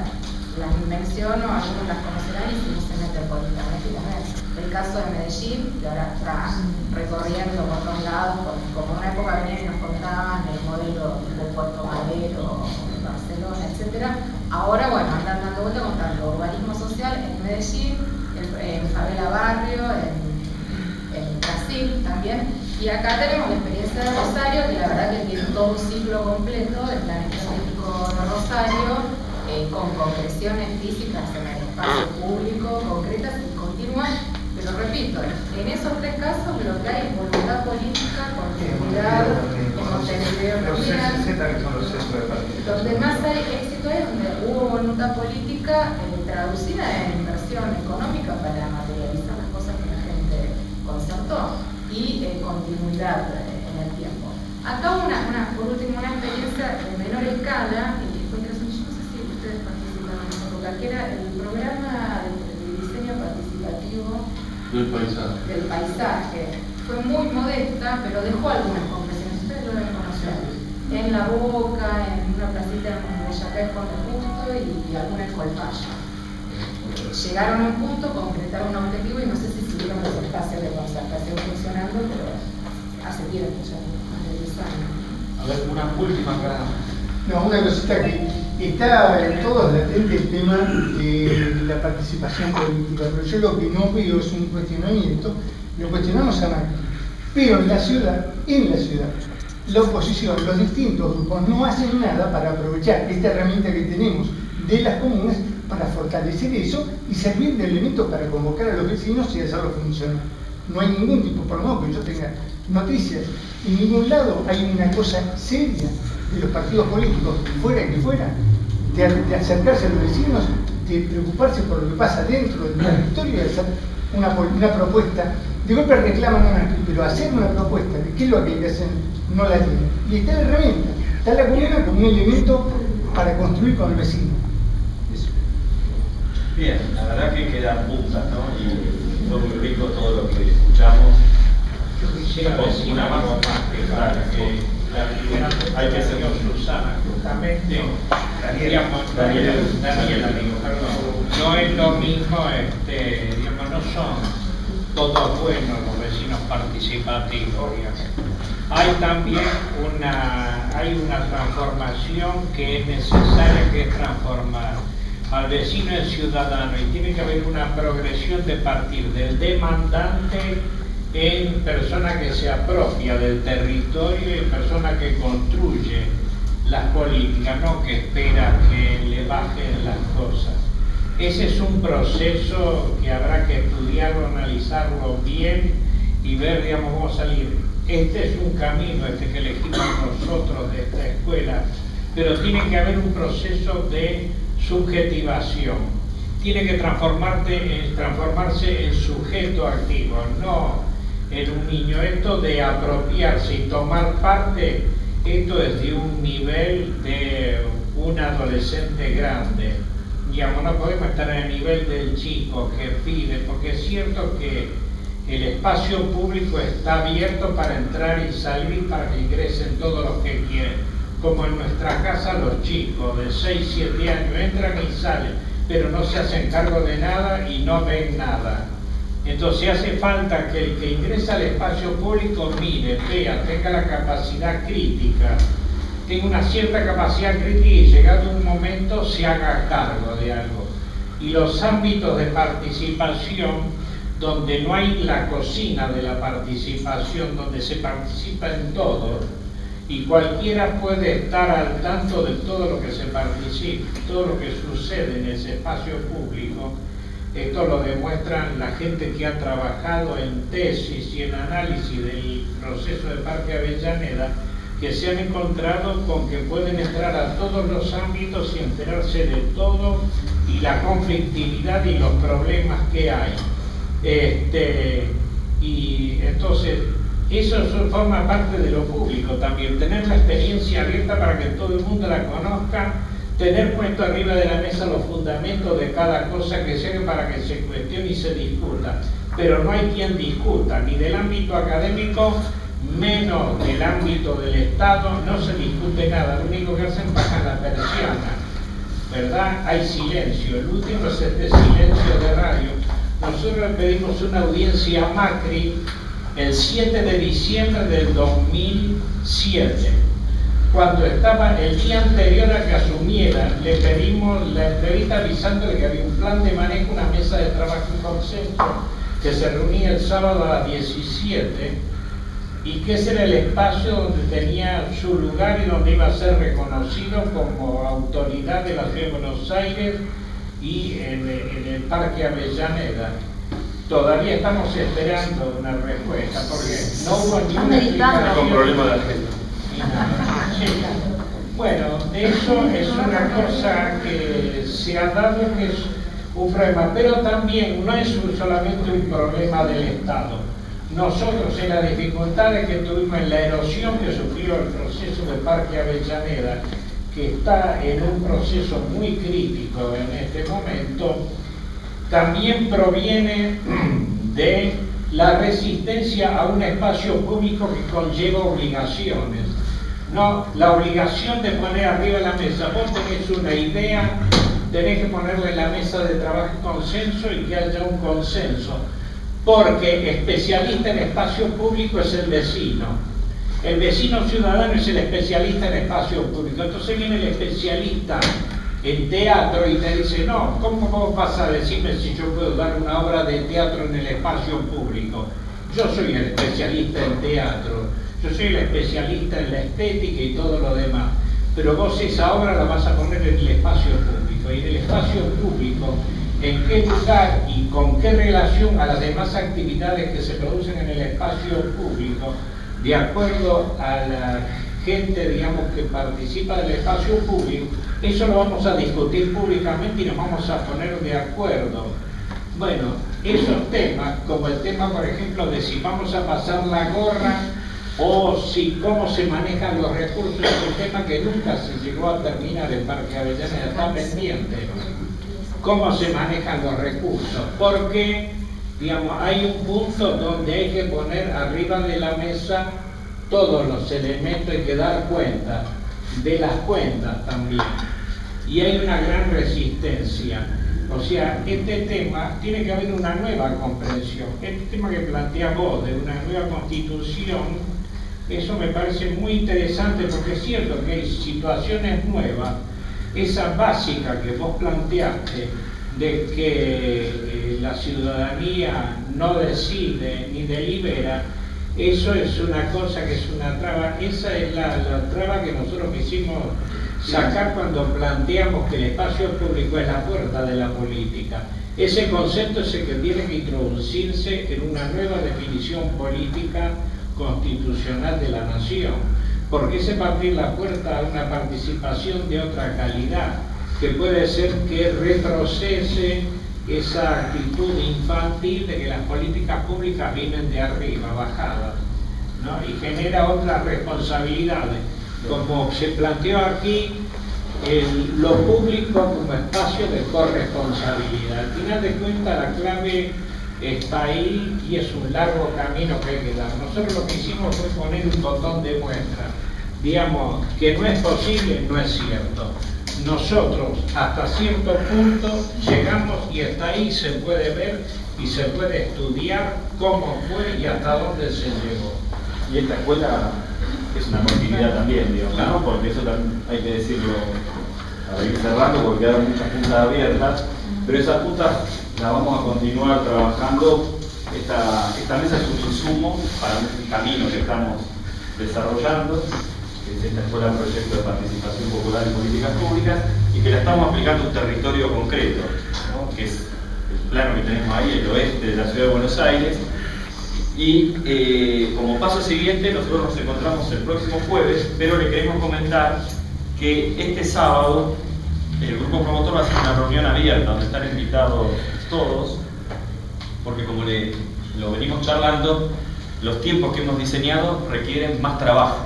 Las menciono, algunos las conocerán y si no se meten por internet y las ven. El caso de Medellín, que ahora está recorriendo por todos lados, porque como en una época venían y nos contaban el modelo tipo Puerto Madero, Barcelona, etc. Ahora, bueno, andan dando vuelta contando urbanismo social en Medellín, en Favela Barrio, en Brasil también. Y acá tenemos la experiencia de Rosario, que la verdad que tiene todo un ciclo completo del plan estratégico de Rosario, con concreciones físicas en el espacio público, concretas y continuas, pero repito, en esos tres casos lo que hay es voluntad política, continuidad, Montevideo Real. Donde más hay éxito es donde hubo voluntad política traducida en inversión económica para materializar las cosas que la gente concertó y continuidad en el tiempo. Acá hubo por último una experiencia de menor escala, y fue interesante, yo no sé si ustedes participaron en esa época, que era el programa de diseño participativo del paisaje. Fue muy modesta, pero dejó algunas concreciones, ustedes lo deben conocer. En La Boca, en una placita en Boyacá con el Justo y alguna en Colpaya. Llegaron a un punto, concretaron un objetivo y no sé si siguieron los espacios de concertación funcionando, pero hace tiempo ya, más de 10 años. A ver, una última acá. No, una cosita que está en todos latente el tema de la participación política, pero yo lo que no veo es un cuestionamiento, lo cuestionamos a Macri, pero en la ciudad, la oposición, los distintos grupos no hacen nada para aprovechar esta herramienta que tenemos de las comunas para fortalecer eso y servir de elemento para convocar a los vecinos y hacerlo funcionar. No hay ningún tipo, por lo menos que yo tenga noticias, en ningún lado hay una cosa seria de los partidos políticos, fuera que fuera, de acercarse a los vecinos, de preocuparse por lo que pasa dentro del territorio y de hacer una propuesta. De golpe reclaman pero hacer una propuesta de qué es lo que hay que hacer, no la tienen. Y está la herramienta, está la comuna como un elemento para construir con el vecino. Eso. Bien, la verdad que quedan puntas, ¿no? Y fue muy rico todo lo que escuchamos. Yo quisiera decir algo más que la primera hay que hacer Susana, justamente, Daniela, digo, perdón, no es lo mismo, digamos, no son todos buenos los vecinos participativos, digamos. Hay también una transformación que es necesaria, que es transformar al vecino en ciudadano, y tiene que haber una progresión de partir del demandante en persona que se apropia del territorio y en persona que construye las políticas, no que espera que le bajen las cosas. Ese es un proceso que habrá que estudiarlo, analizarlo bien y ver, digamos, cómo salir. Este es un camino, que elegimos nosotros de esta escuela, pero tiene que haber un proceso de subjetivación. Tiene que transformarse en sujeto activo, no en un niño. Esto de apropiarse y tomar parte, esto es de un nivel de un adolescente grande. Digamos, no podemos estar en el nivel del chico que pide, porque es cierto que el espacio público está abierto para entrar y salir, para que ingresen todos los que quieren. Como en nuestra casa los chicos de 6, 7 años entran y salen, pero no se hacen cargo de nada y no ven nada. Entonces hace falta que el que ingresa al espacio público mire, vea, tenga la capacidad crítica, tenga una cierta capacidad crítica y llegado un momento se haga cargo de algo. Y los ámbitos de participación, donde no hay la cocina de la participación, donde se participa en todo, y cualquiera puede estar al tanto de todo lo que se participa, todo lo que sucede en ese espacio público. Esto lo demuestran la gente que ha trabajado en tesis y en análisis del proceso de Parque Avellaneda, que se han encontrado con que pueden entrar a todos los ámbitos y enterarse de todo y la conflictividad y los problemas que hay. Y entonces eso forma parte de lo público también, tener la experiencia abierta para que todo el mundo la conozca, tener puesto arriba de la mesa los fundamentos de cada cosa que llegue para que se cuestione y se discuta, pero no hay quien discuta, ni del ámbito académico, menos del ámbito del Estado, no se discute nada, lo único que hacen bajan la persiana, ¿verdad? Hay silencio, el último es este silencio de radio. Nosotros le pedimos una audiencia a Macri el 7 de diciembre del 2007. Cuando estaba el día anterior a que asumiera, le pedimos la entrevista avisándole que había un plan de manejo, una mesa de trabajo en consenso, que se reunía el sábado a las 17, y que ese era el espacio donde tenía su lugar y donde iba a ser reconocido como autoridad de la Ciudad de Buenos Aires y en el Parque Avellaneda. Todavía estamos esperando una respuesta porque no hubo ninguna explicación. Con problema de agenda. Bueno, eso es una cosa que se ha dado, que es un problema, pero también no es solamente un problema del Estado. Nosotros, en las dificultades que tuvimos en la erosión que sufrió el proceso del Parque Avellaneda, que está en un proceso muy crítico en este momento, también proviene de la resistencia a un espacio público que conlleva obligaciones. No, la obligación de poner arriba de la mesa, vos tenés una idea, tenés que ponerla en la mesa de trabajo y consenso y que haya un consenso, porque especialista en espacio público es el vecino. El vecino ciudadano es el especialista en espacio público. Entonces viene el especialista en teatro y te dice, no, ¿cómo vos vas a decirme si yo puedo dar una obra de teatro en el espacio público? Yo soy el especialista en teatro, yo soy el especialista en la estética y todo lo demás, pero vos esa obra la vas a poner en el espacio público, y en el espacio público, ¿en qué lugar y con qué relación a las demás actividades que se producen en el espacio público, de acuerdo a la gente, digamos, que participa del espacio público? Eso lo vamos a discutir públicamente y nos vamos a poner de acuerdo. Bueno, esos temas, como el tema, por ejemplo, de si vamos a pasar la gorra o si cómo se manejan los recursos, es un tema que nunca se llegó a terminar en Parque Avellaneda, está pendiente. cómo se manejan los recursos, porque digamos, hay un punto donde hay que poner arriba de la mesa todos los elementos, hay que dar cuenta de las cuentas también, y hay una gran resistencia. O sea, este tema tiene que haber una nueva comprensión. Este tema que planteas vos de una nueva constitución, eso me parece muy interesante, porque es cierto que hay situaciones nuevas. Esa básica que vos planteaste de que la ciudadanía no decide ni delibera, eso es una cosa que es una traba. Esa es la traba que nosotros quisimos sacar cuando planteamos que el espacio público es la puerta de la política. Ese concepto es el que tiene que introducirse en una nueva definición política constitucional de la nación, porque ese va a abrir la puerta a una participación de otra calidad, que puede ser que retrocese esa actitud infantil de que las políticas públicas vienen de arriba, bajadas, ¿no? Y genera otras responsabilidades, como se planteó aquí, lo público como espacio de corresponsabilidad. Al final de cuentas la clave está ahí y es un largo camino que hay que dar. Nosotros lo que hicimos fue poner un botón de muestra. Digamos, que no es posible, no es cierto. Nosotros hasta cierto punto llegamos y hasta ahí se puede ver y se puede estudiar cómo fue y hasta dónde se llegó. Y esta escuela es una continuidad también, digamos, ¿no? Porque eso también hay que decirlo, para ir cerrando, porque quedan muchas puntas abiertas, pero esas puntas las vamos a continuar trabajando. Esta mesa es un insumo para un camino que estamos desarrollando, que es esta escuela proyecto de participación popular en políticas públicas, y que la estamos aplicando a un territorio concreto, ¿no? Que es el plano que tenemos ahí, el oeste de la ciudad de Buenos Aires. Y como paso siguiente, nosotros nos encontramos el próximo jueves, pero le queremos comentar que este sábado el grupo promotor va a hacer una reunión abierta donde están invitados todos, porque como lo venimos charlando, los tiempos que hemos diseñado requieren más trabajo.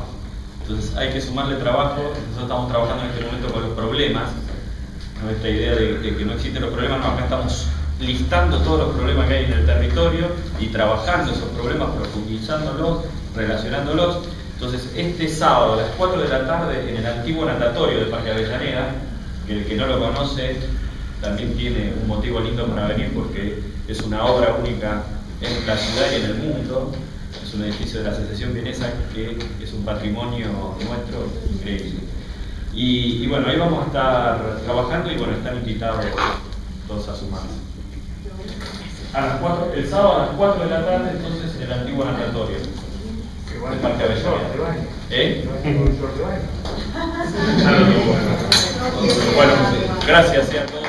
Entonces hay que sumarle trabajo. Nosotros estamos trabajando en este momento con los problemas, ¿no? Esta idea de que no existen los problemas, no, acá estamos listando todos los problemas que hay en el territorio y trabajando esos problemas, profundizándolos, relacionándolos. Entonces este sábado a las 4 de la tarde en el antiguo natatorio de Parque Avellaneda, que el que no lo conoce también tiene un motivo lindo para venir, porque es una obra única en la ciudad y en el mundo. Es un edificio de la Asociación Vienesa que es un patrimonio nuestro increíble. Y bueno, ahí vamos a estar trabajando y bueno, están invitados todos a sumarse. El sábado a las 4 de la tarde, entonces, en el antiguo natatorio de Parque Avellaneda. Bueno, gracias a todos.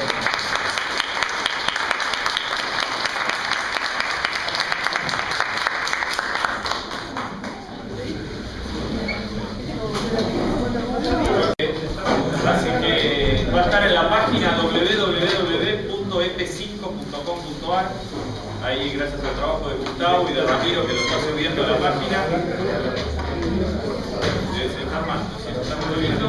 Así que va a estar en la página www.ep5.com.ar. Ahí, gracias al trabajo de Gustavo y de Ramiro, que lo está subiendo a la página. Se está armando, se está moviendo.